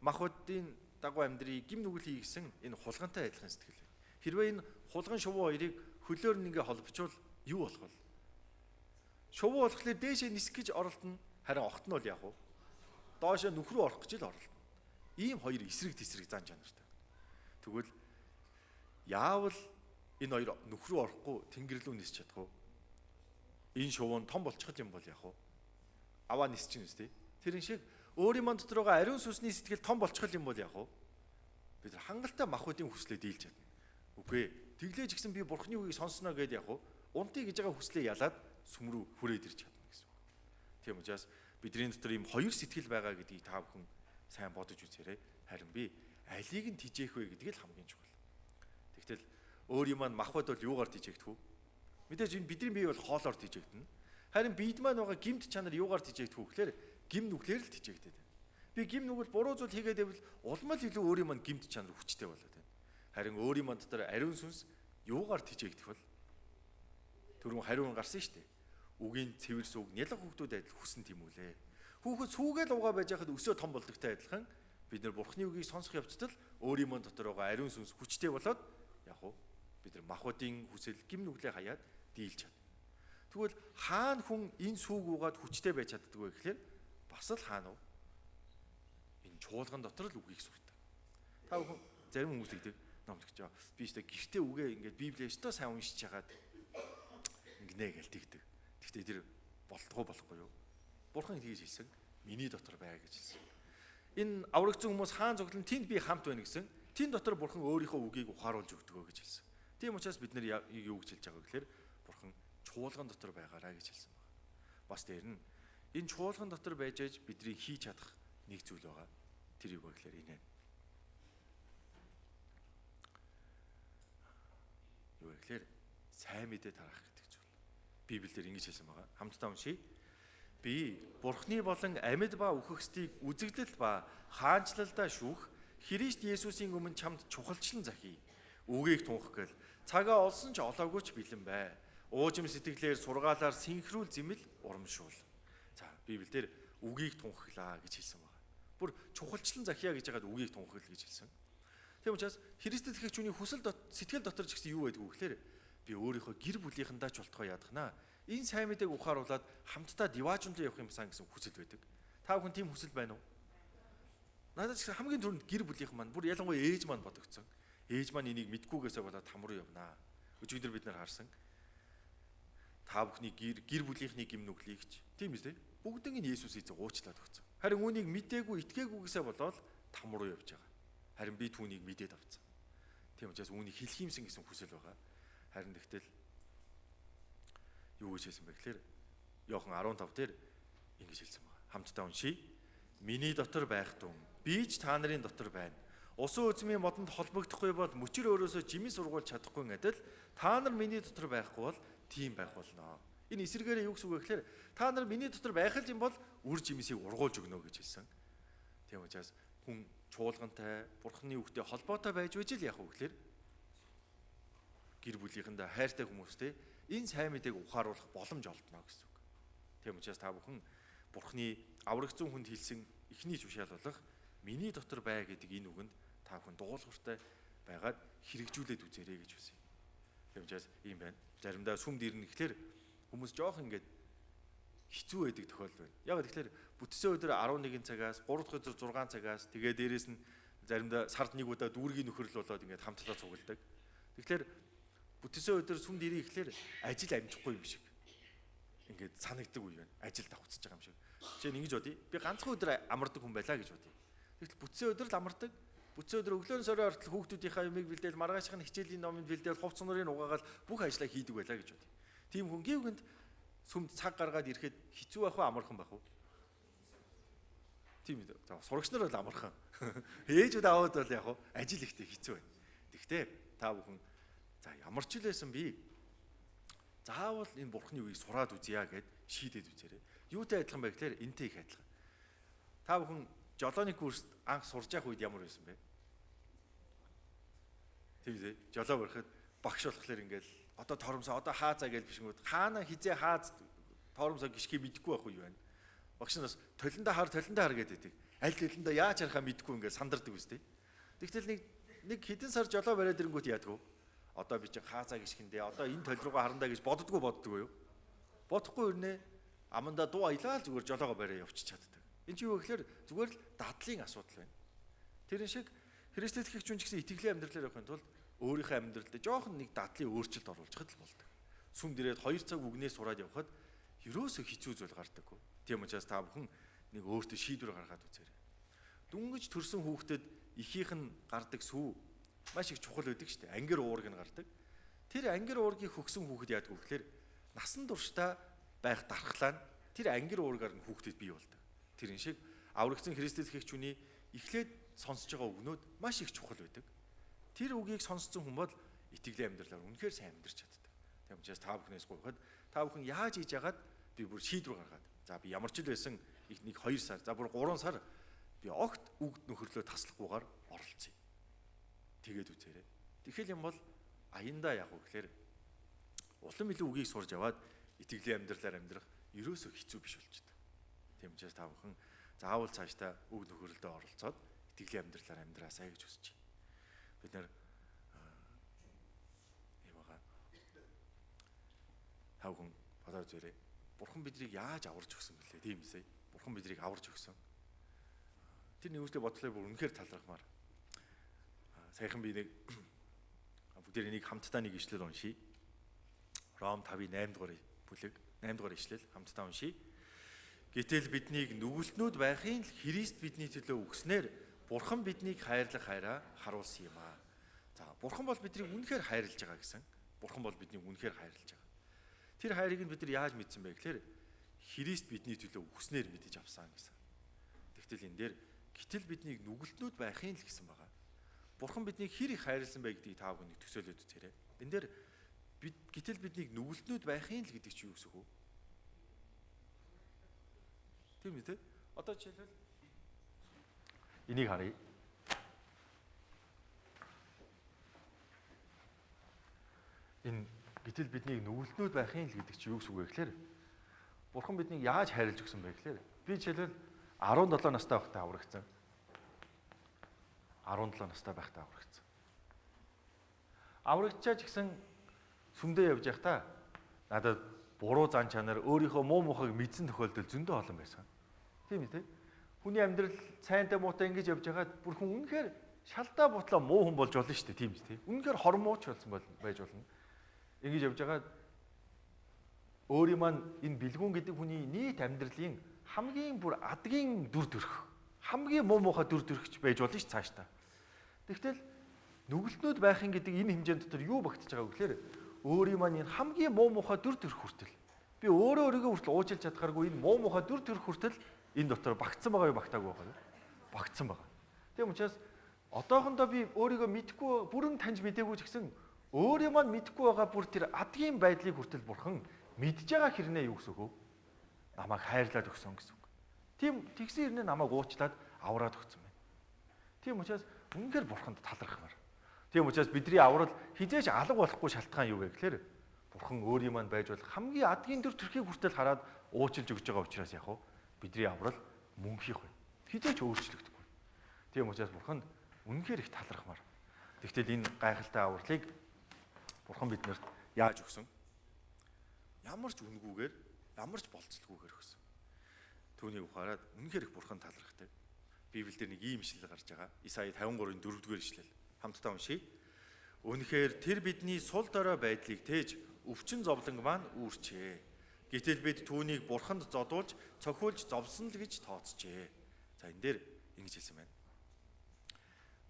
Махбодын дагуу амьдрий гим нүгэл хий гэсэн энэ хулгантай адилхан сэтгэл байна. Хэрвээ энэ хулган шувуу хоёрыг хөлөөр нь ингээ холбочвол юу болох вэ? Шувуу болохлээр дээшээ нисэх гэж оролдоно. Харин огт нь бол яах вэ? Доошоо нүх рүү орох гэж л оролдоно. Ийм хоёр эсрэг тесрэг зан чанартай. Тэгвэл яавал энэ хоёр нүх рүү орохгүй тэнгэр рүү нисч чадах вэ? Энэ шувуу нь том болчиход юм бол яах вэ? Аваа нисч чинь үстэй. Тэрэн шиг өөрийн манд дотор байгаа ариун сүнсний сэтгэл том болчиход юм бол яах вэ? Бид хангалттай махбодын хүслээ дийлж чадна. Үгүй. Тэглээж гисэн би Бурхны үгийг сонсноо гэдээ яах вэ? Унтъя гэж байгаа хүслээ ялаад сүм рүү хүрээд ирж чадна гэсэн үг. Тийм учраас бидний дотор ийм хоёр сэтгэл байгаа гэдгийг та бүхэн сайн бодож үзээрэй. Харин би алийг нь тижээх вэ гэдгийг л хамгийн чухал. Тэгтэл өөрийн маань махбод бол юугаар тижээгдэх вэ? Мэдээж энэ бидний бие бол хоолоор тижээгдэнэ. Харин биед маань байгаа гимт чанар юугаар тижээгдэх вэ гэхээр гим нүглээр л тижээгдэв. Би гим нүгэл буруу зүйл хийгээд байвал улам л илүү өөрийн маань гимт чанар хүчтэй болоод байна. Харин өөрийн маань дотор ариун сүнс юугаар тижээгдэх вэ? Түрүүн хариун гарсан шүү дээ. Үгийн цэвэр сүг нялх хүүхдүүд адил хүсэн тийм үлээ. Хүүхэд сүүгээл угаа байж хахад өсөө том болдогтой адилхан бид нар Бурхны үгийг сонсох явцдал өөрийн маань дотор байгаа ариун сүнс хүчтэй болоод яг уу бид нар махбодын хүсэл гим нүглээ хаяад дийлж чадна. Тэгвэл хаана хүн энэ сүг угаад хүчтэй байж чаддаг вэ гэхээр бас л хаана вэ? Энэ чуулган дотор л үгийг сурдаг. Та бүхэн зарим хүмүүс тэгдэг номд гэж байгаа. Би ч гэртээ үгээ ингээд Библийг өстөө сайн уншиж хагаад ингэнэ гэж тэгдэг. Гэхдээ тэр болтгоо болохгүй юу? Бурхан тэгж хэлсэн. Миний дотор бай гэж хэлсэн. Энэ аврагдсан хүмүүс хаан зоглон тэнд би хамт байна гэсэн. Тэнд дотор Бурхан өөрийнхөө үгийг ухааруулж өгдөгөө гэж хэлсэн. Тийм учраас бид нар юу гэж хэлж байгаа гэхээр Бурхан чуулган дотор байгаарай гэж хэлсэн байна. Бас дээр нь энэ чуулган дотор байж аж бидний хийж чадах нэг зүйл байгаа. Тэр юу вэ гэхээр энэ. Юу вэ гэхээр сайн мэдээ тараах гэдэг зүйл. Библиэлд ингэж хэлсэн байгаа. Хамтдаа уншийе. Би Бурхны болон амьд ба үхэгсдийг үзэгдэл ба хаанчлалдаа шүүх Христ Есүсийн өмнө чамд чухалчлан захий. Үгийг тунхгал цагаа олсон ч олоогүй ч бэлэн бай. Уужим сэтгэлээр сургаалаар синхрүүл зэмэл урамшуул. За Библиэлд үгийг тунхглаа гэж хэлсэн байна. Бүр чухалчлан захиа гэж яагаад үгийг тунхгал гэж хэлсэн. Тийм учраас Христэд итгэх хүний хүсэл сэтгэл дотор ч гэсэн юу байдг вэ гэхээр би өөрийнхөө гэр бүлийнхэндээ ч болтгоо яадахнаа. Энэ сайн мэдээг ухааруулад хамтдаа диваажнд явах юмсан гэсэн хүсэл байдаг. Та бүхэн тийм хүсэл байна уу? Надад ч хамгийн түрүүнд гэр бүлийнхэн маань бүр ялангуяа ээж маань бодогдсон. Ээж маань энийг мэдгүйгээсээ болоод там руу явнаа. Өчигдөр бид нар харсан. Та бүхний гэр бүлийнхний гим нүглийгч. Тийм үү? Бүгднийг нь Есүс эзэн уучлаад өгсөн. Харин үүнийг мдээгүй, итгээгүйгээсээ болоод там руу явж байгаа. Харин би түүнийг мэдээд авцсан. Тийм учраас үүнийг хэлэх юмсан гэсэн хүсэл байгаа. Харин тэгтэл юу гэж хэлсэн бэ гэхээр Иохан 15 дээр ингэж хэлсэн байна. Хамтдаа уншийе. Миний дотор байх тун би ч та нарын дотор байна. Усан үзмийн модонд холбогдохгүй бол мөчөр өөрөөсөө жимийн сургуулж чадахгүй адил та нар миний дотор байхгүй бол тийм байх болно. Энэ эсэргээрээ юу гэсэн үг вэ гэхээр та нар миний дотор байх юм бол үр жимсийг ургуулж өгнө гэж хэлсэн. Тийм учраас хүн чуулгантай, Бурхны үгтэй холбоотой байж үжил яах вэ гэхээр гэр бүлийнхэндээ хайртай хүмүүстэй энэ сайн мэдээг ухааруулах боломж олдно гэсэн үг. Тийм учраас та бүхэн Бурхны аврагцсан хүнд хэлсэн эхний жушаал болох миний дотор бай гэдэг энэ үгэнд та бүхэн дуулууртай байгаад хэрэгжүүлээд үзээрэй гэж хүсье. Тийм учраас ийм байна. Заримдаа сүмд ирнэ гэхлээр хүмүүс жоох ингээд хэцүү байдаг тохиолдол байна. Яг тэгэхээр бүтсэн өдөр 11 цагаас 3 дахь өдөр 6 цагаас тэгээ дээрэс нь заримдаа сард нэг удаа дүүргийн нөхөрл болоод ингээд хамтлаа цугладаг. Тэгэхээр бүтсэн өдөр сүмд ирэх гэхлээр ажил амжихгүй юм шиг ингээд санагддаг үе байна. Ажил давхцаж байгаа юм шиг. Жишээ нь ингэж бодъё. Би ганцхан өдөр амардаг хүн байлаа гэж бодъё. Тэгвэл бүтсэн өдөр л амардаг. Бүтсэн өдөр өглөөний сорын ортол хүүхдүүдийнхаа юмыг бэлдээл, маргаашийн хичээлийн номыг бэлдээл, хувц нурыг угаагаад бүх ажлаа хийдэг байлаа гэж бодъё. Тийм хүн гівгэнд сүмд цаг гаргаад ирэхэд хэцүү байх уу, амархан байх уу? Тийм үү. Сурагч нар бол амархан. Ээжүүд аавууд бол яг уу ажил ихтэй хэцүү байна. Тэгвэл та бүхэн за ямар ч л байсан би заавал энэ Бурхны үгийг сураад үзье гэд шийдээд үзээрэй. Юутай адилхан бэ гэхээр энтэй их адилхан. Та бүхэн жолооны курст анх сурж явах үед ямар байсан бэ? Тийм үү? Жолоо барихад багш болохоор ингээл одоо торомсоо одоо хаазаа гэж бишгүүд хаана хизээ хааз торомсоо гიშхий мэдэхгүй байх уу юу байна. Багш нараас толиндоо хар гэдэг. Аль толиндоо яаж харахаа мэдэхгүй ингээд сандардаг үстэй. Тэгтэл нэг хэдэн сар жолоо бариад ирэнгүүт яадаг вэ? Одоо би чи хаазаа гიშгэндээ одоо энэ толь руугаа харандаа гэж боддгоо юу? Бодохгүй ирнэ. Амандаа дуу аялал зүгээр жолоогоо бариа явчих чаддаг. Энэ чи юу гэхээр зүгээр л дадлын асуудал байна. Тэрэн шиг Христэд итгэгч хүн ч гэсэн итгэлийн амьдралаар явахын тулд өөрийнхөө амьдралдаа жоохон нэг дадлын өөрчлөлт оруулчихад л болдог. Сүмд ирээд 2 цаг үгнээ сураад явхад ерөөсөө хэцүү зүйл гардаггүй. Тийм учраас та бүхэн нэг өөртөө шийдвэр гаргаад үзээрэй. Дүнгэж төрсэн хүүхдэд ихийнх нь гардаг сүү маш их чухал байдаг шүү дээ. Ангир уург нь гардаг. Тэр ангир уургийг хөгсөн хүүхэд яадаг вэ гэхээр насан туршдаа байх дархлаа нь тэр ангир уургаар нь хүүхдэд бий болдог. Тэрэн шиг аврагдсан Христэд итгэгч хүний эхлээд сонсож байгаа үгнүүд маш их чухал байдаг. Тэр үгийг сонссон хүн бол итгэлийн амьдралаар үнэхээр сайн амьдарч чаддаг. Тийм учраас та бүхнээс гуйхад та бүхэн яаж хийж яагаад би бүр шийдвэр гаргаад за би ямар ч л байсан их нэг 2 сар за бүр 3 сар би огт үгд нөхөрлөө таслахгүйгээр оролцъё. Тэгээд үзээрэй. Тэгэхэл юм бол аяндаа яг уу гэхээр улам илүү үгийг сурж аваад итгэлийн амьдралаар амьдрах ерөөсөө хэцүү биш болчихдог. Тийм учраас та бүхэн заавал цаашдаа үг нөхөрлөлдөө оролцоод итгэлийн амьдралаар амьдраасай гэж хүсэж байна. Бид нэр юм байгаа. Та бүхэн бодоод үзээрэй. Бурхан биднийг яаж аварж өгсөн бэлээ? Тийм эсэ. Бурхан биднийг аварж өгсөн. Тэр нэгүстэй бодлоо бүр үнэхээр талархмаар. Саяхан би нэг бүгдээр энийг хамтдаа нэг ишлэл уншийе. Ром 5-ийн 8 дугаар бүлэг 8 дугаар ишлэл хамтдаа уншийе. Гэтэл биднийг нүгэлтнүүд байхын л Христ бидний төлөө өгснээр Бурхан биднийг хайрлах хайраа харуулсан юм аа. За, Бурхан бол биднийг үнэхээр хайрлаж байгаа гэсэн. Бурхан бол биднийг үнэхээр хайрлаж байгаа. Тэр хайрыг нь бид нар яаж мэдсэн бэ гэхээр Христ бидний төлөө өгснээр мэдэж авсан гэсэн. Тэгтэл энэ дээр гэтэл биднийг нүгэлтнүүд байхын л гэсэн байгаа. Бурхан биднийг хэр их хайрлсан бэ гэдгийг та бүхэн төсөөлөд үзээрэй. Энэ дээр гэтэл биднийг нүгэлтнүүд байхын л гэдэг чи юу гэсэн үг вэ? Тийм үү те? Одоо жишээлбэл энийг харъя. Энэ гэтэл биднийг нүгэлтнүүд байхын л гэдэг чи юу гэсэн үг вэ гэхээр Бурхан биднийг яаж хайрлаж өгсөн бэ гэхээр би жишээлбэл 17 настай байхдаа аврагдсан. 17 настай байхдаа аврагдсан. Аврагдчаач гэсэн сүмдээ явж байхдаа надад буруу зан чанар өөрийнхөө муу мухайг мэдсэн тохиолдол зөндөө олон байсан. Тийм үү те? Хүний амьдрал сайнтай муутай ингэж явж байгаад бүр хүн үнэхээр шалдаа бутлаа муу хүн болж болно шүү дээ, тийм үү? Үнэхээр хормооч болсон байж болно. Ингэж явж байгаад өөрийн маань энэ бэлгүүн гэдэг хүний нийт амьдралын хамгийн бүр адгийн дүр төрх, хамгийн муу муухай дүр төрхч байж болно ш цаашдаа. Тэгвэл нүгэлтнүүд байхын гэдэг энэ хэмжээнд дотор юу багтаж байгаа вэ гэхээр өөрийн маань энэ хамгийн муу муухай дүр төрх хүртэл би өөрийгөө хүртэл уужилж чадхааргүй энэ муу муухай дүр төрх хүртэл энэ дотор багтсан байгаа юу багтаагүй байгаа юу? Багтсан байгаа. Тийм учраас одоохондоо би өөрийгөө мэдгүй бүрэн таньж мэдээгүй ч гэсэн өөрийн маань мэдгүй байгаа бүр тэр адгийн байдлыг хүртэл бурхан мэдж байгаа хэрнээ юу гэсэн үг вэ? Намайг хайрлаад өгсөн гэсэн үг. Тийм тэгсэн хэрнээ намайг уучлаад авраад өгсөн байна. Тийм учраас үнэхээр бурханд талархмаар. Тийм учраас бидний аврал хизээч алга болохгүй шалтгаан юу вэ гэхээр бурхан өөрийн маань байж болох хамгийн адгийн төр төрхийг хүртэл хараад уучлж өгж байгаа учраас яг хуу бидний аврал мөнхийх байна. Хизээч өөрчлөгдөхгүй. Тийм учраас бурханд үнэхээр их талархмаар. Тэгвэл энэ гайхалтай авралыг бурхан биднэрт яаж өгсөн? Ямар ч үнгүүгээр, ямар ч болцлоггүйгээр өгсөн. Түүнийг ухаарад үнэхээр их бурхан талархдаг. Библиэлд нэг ийм ишлэл гарч байгаа. Исая 53-ын 4-р ишлэл. Хамтдаа уншийе. Үнэхээр тэр бидний сул дорой байдлыг тээж өвчин зовлон маань үүрчээ. Гэтэл бид түүнийг бурханд зодуулж, цохиулж зовсон л гэж тооцжээ. За энэ дээр ингэж хэлсэн байна.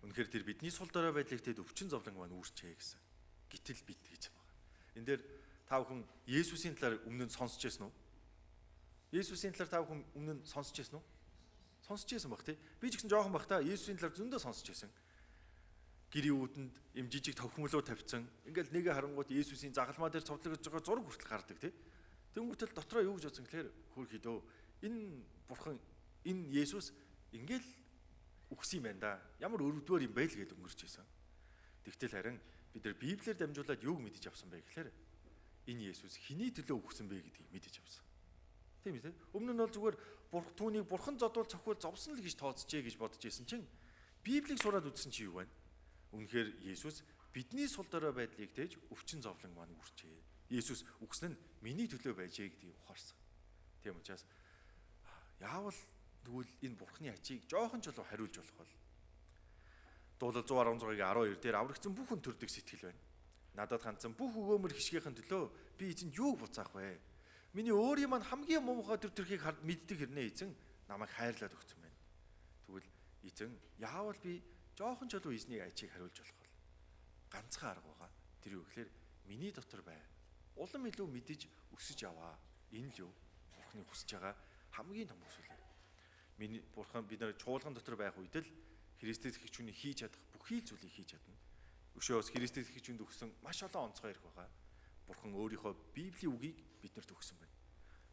Үнэхээр тэр бидний сул дорой байдлыг тээж өвчин зовлон маань үүрчээ гэсэн. Гэтэл бид гэж байна. Энэ дээр та бүхэн Есүсийн талаар өмнө нь сонсч байсан уу? Есүсийн талаар та бүхэн өмнө нь сонсч байсан уу? Сонсч байсан баг тий. Би ч гэсэн жоохон бахта Есүсийн талаар зөндөө сонсч байсан. Гэрийн үүдэнд им жижиг товхмолоо тавьсан. Ингээл нэгэ харангууд Есүсийн загалмаа дээр цовдлогож байгаа зураг хүртэл гардаг тий. Тэнгүүтэл дотроо юу гэж бодсон гэхээр хөрхидөө энэ бурхан энэ Есүс ингээл үхсэн юм байна да. Ямар өрөвдвөр юм бэ л гэж өнгөрч байсан. Тэгтэл харин бид нар Библиэр дамжуулаад юуг мэдэж авсан бэ гэхээр энэ Есүс хэний төлөө үхсэн бэ гэдгийг мэдэж авсан. Тийм үү? Өмнө нь бол зүгээр түүнийг бурхан зодуул цохиул зовсон л гэж тооцжээ гэж бодож байсан чинь Библийг сураад үзсэн чи юу вэ? Үнэхээр Есүс бидний сул дорой байдлыг тээж өвчин зовлон маань үрчээ. Есүс үхсэн нь миний төлөө байжээ гэдгийг ухаарсан. Тийм учраас яавал тэгвэл энэ бурханы ачийг жоохон ч болов хариулж болох бол Дуулал 116-гийн 12 дээр аврагдсан бүх хүн төрдөг сэтгэл байна. Надад хандсан бүх өгөөмөр хишгийнхэн төлөө би эзэнд юуг буцаах вэ? Миний өөрийн маань хамгийн муухай төр төрхийг мэддэг хэрнээ эзэн намайг хайрлаад өгсөн байна. Тэгвэл эзэн яавал би жоохон ч болов эзний ачийг хариулж болох бол ганцхан арга байгаа. Тэр юу гэхээр миний дотор бай. Улам илүү мэдэж өсөж аваа. Энэ л юу? Бурхны хүсэж байгаа хамгийн том хүсэл. Миний бурхан бид нар чуулган дотор байх үед л Христэд итгэж хүний хийж чадах бүхий л зүйлийг хийж чадна. Өшөөс Христэд итгэж хүнд өгсөн маш олон онцгой ирэх байгаа. Бурхан өөрийнхөө Библийн үгийг биднэрт өгсөн байна.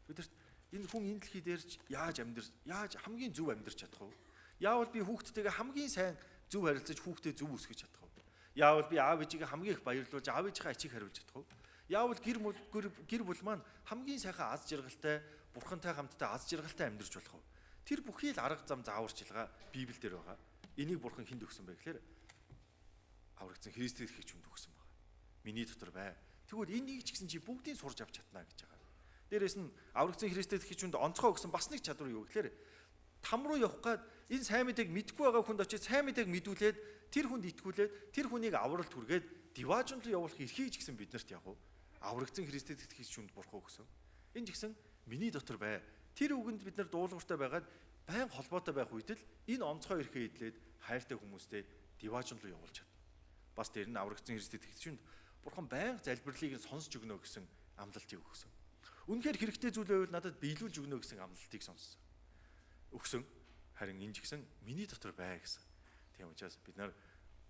Бидэрт энэ хүн энэ дэлхий дээр яаж хамгийн зөв амьдарч чадах вэ? Яавал би хүүхдтэйгээ хамгийн сайн зөв харилцаж хүүхдээ зөв өсгөж чадах вэ? Яавал би аав ээжигээ хамгийн их баярлуулж аав ээжийнхээ ачийг хариулж чадах вэ? Яавал гэр бүл маань хамгийн сайхан аз жаргалтай, бурхантай хамтдаа аз жаргалтай амьдарч болох вэ? Тэр бүхий л арга зам зааварчилгаа Библиэлд байгаа. Энийг бурхан хүнд өгсөн бэ гэхээр аврагдсан Христэд итгэж хүнд өгсөн байна. Миний дотор бай. Тэгвэл энийг ч гэсэн чи бүгдийг сурж авч чадна гэж байгаа. Дээрээс нь аврагдсан Христэд итгэж хүнд онцгой өгсөн бас нэг чадвар юу гэхээр там руу явах гад энэ сайн мэдээг мэдгүй байгаа хүнд очиж сайн мэдээг мэдүүлээд тэр хүнд итгүүлээд тэр хүнийг авралт хүргээд диваажн руу явуулах эрхийг ч гэсэн биднэрт яг аврагдсан Христэд итгэж хүнд бурхан өгсөн. Энэ ч гэсэн миний дотор бай. Тэр үгэнд бид нар дуулууртай байгаад байн холбоотой байх үед л энэ онцгой эрхээ эдлээд хайртай хүмүүстэй диваажн руу явуулж чадна. Бас тэр нь аврагдсан Христэд итгэж хүнд бурхан байнга залбирлыг сонсож өгнө гэсэн амлалтыг өгсөн. Үнэхээр хэрэгтэй зүйл байвал надад биелүүлж өгнө гэсэн амлалтыг сонссон. Өгсөн. Харин энэ ч гэсэн миний дотор бай гэсэн. Тийм учраас бид нар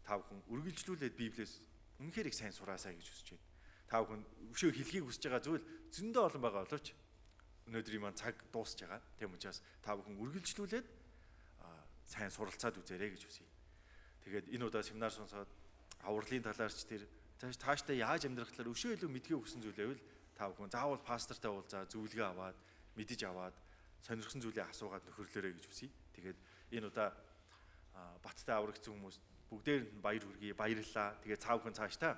та бүхэн үргэлжлүүлээд Библиэс үнэхээр их сайн сураасаа гэж хүсэж байна. Та бүхэн өшөө хэлхийг хүсэж байгаа зүйл зөндөө олон байгаа боловч өнөөдрийн маань цаг дуусж байгаа. Тийм учраас та бүхэн үргэлжлүүлээд сайн суралцаад үзээрэй гэж хүсье. Тэгээд энэ удаа семинар сонсоод авралын талаарч тэр тааштай яаж амьдрах талаар өшөө илүү мэдгээ өгсөн зүйл байвал та бүхэн заавал пастортай уулзаа зөвлөгөө аваад мэдэж аваад сонирхсан зүйлээ асуугаад нөхөрлөөрэй гэж хүсье. Тэгээд энэ удаа баттай аврагдсан хүмүүс бүгдээр нь баяр хүргэе, баярлалаа. Тэгээд цаа бүхэн цааштай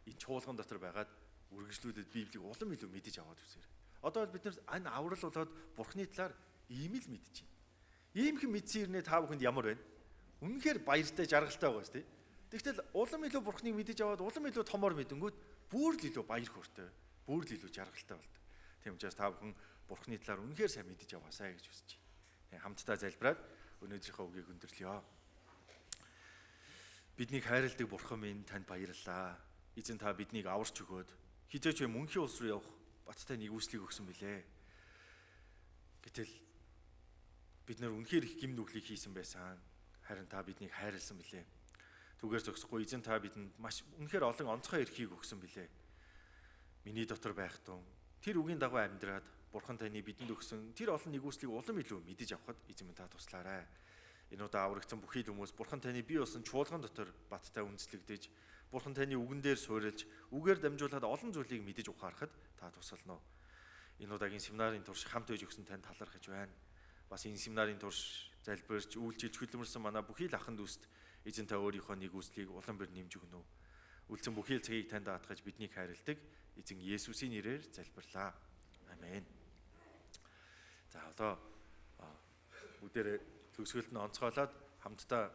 энэ чуулган дотор байгаад үргэлжлүүлээд Библийг улам илүү мэдэж аваад үзээрэй. Одоо бид нар энэ аврал болоод Бурхны талаар ийм л мэдчихэв. Ийм хэн мэдсэн ирнэ та бүхэнд ямар байна? Үнэхээр баяртай жаргалтай байгаа шүү дээ. Тэгтэл улам илүү Бурхныг мэдэж аваад улам илүү томор мэдэнгүүт бүр л илүү баяр хөөртэй, бүр л илүү жаргалтай болдог. Тийм учраас та бүхэн Бурхны талаар үнэхээр сайн мэдэж аваасаа гэж хүсэж байна. Хамтдаа залбираад өнөөдрийнхөө үгийг өндөрлөё. Биднийг хайрладаг Бурхан минь, танд баярлалаа. Эзэн та биднийг аварч өгөөд хизээч мөнхийн улс руу явах баттай нэгүслийг өгсөн билээ. Гэтэл бид нар үнэхээр их гим нүглийг хийсэн байсан. Харин та биднийг хайрлсан билээ. Түгээр зогсохгүй эзэн та бидэнд маш үнэхээр олон онцгой эрхийг өгсөн билээ. Миний дотор байх тун тэр үгийн дагуу амьдраад Бурхан таны бидэнд өгсөн тэр олон нэгүслийг улам илүү мэдэж авахд эзэн минь та туслаарай. Энэ удаа аврагдсан бүхий л хүмүүс Бурхан таны бие болсон чуулган дотор баттай үндэслэгдэж, Бурхан таны үгэн дээр суурилж, үгээр дамжуулаад олон зүйлийг мэдэж ухаарахад та тусална уу. Энэ удаагийн семинарын турш хамт байж өгсөн танд талархаж байна. Бас энэ семинарын турш залбирч, үйлчилж хөдөлмөрсөн манай бүхий л ахын дүүст эзэн та өөрийнхөө нэгүслийг улам бүр нэмж өгнө үү. Үлдсэн бүхий л цагийг танд даатгаж биднийг хайрладаг эзэн Есүсийн нэрээр залбирлаа. Амен. За одоо бүгдээрээ төгсгөлд нь онцгойлоод хамтдаа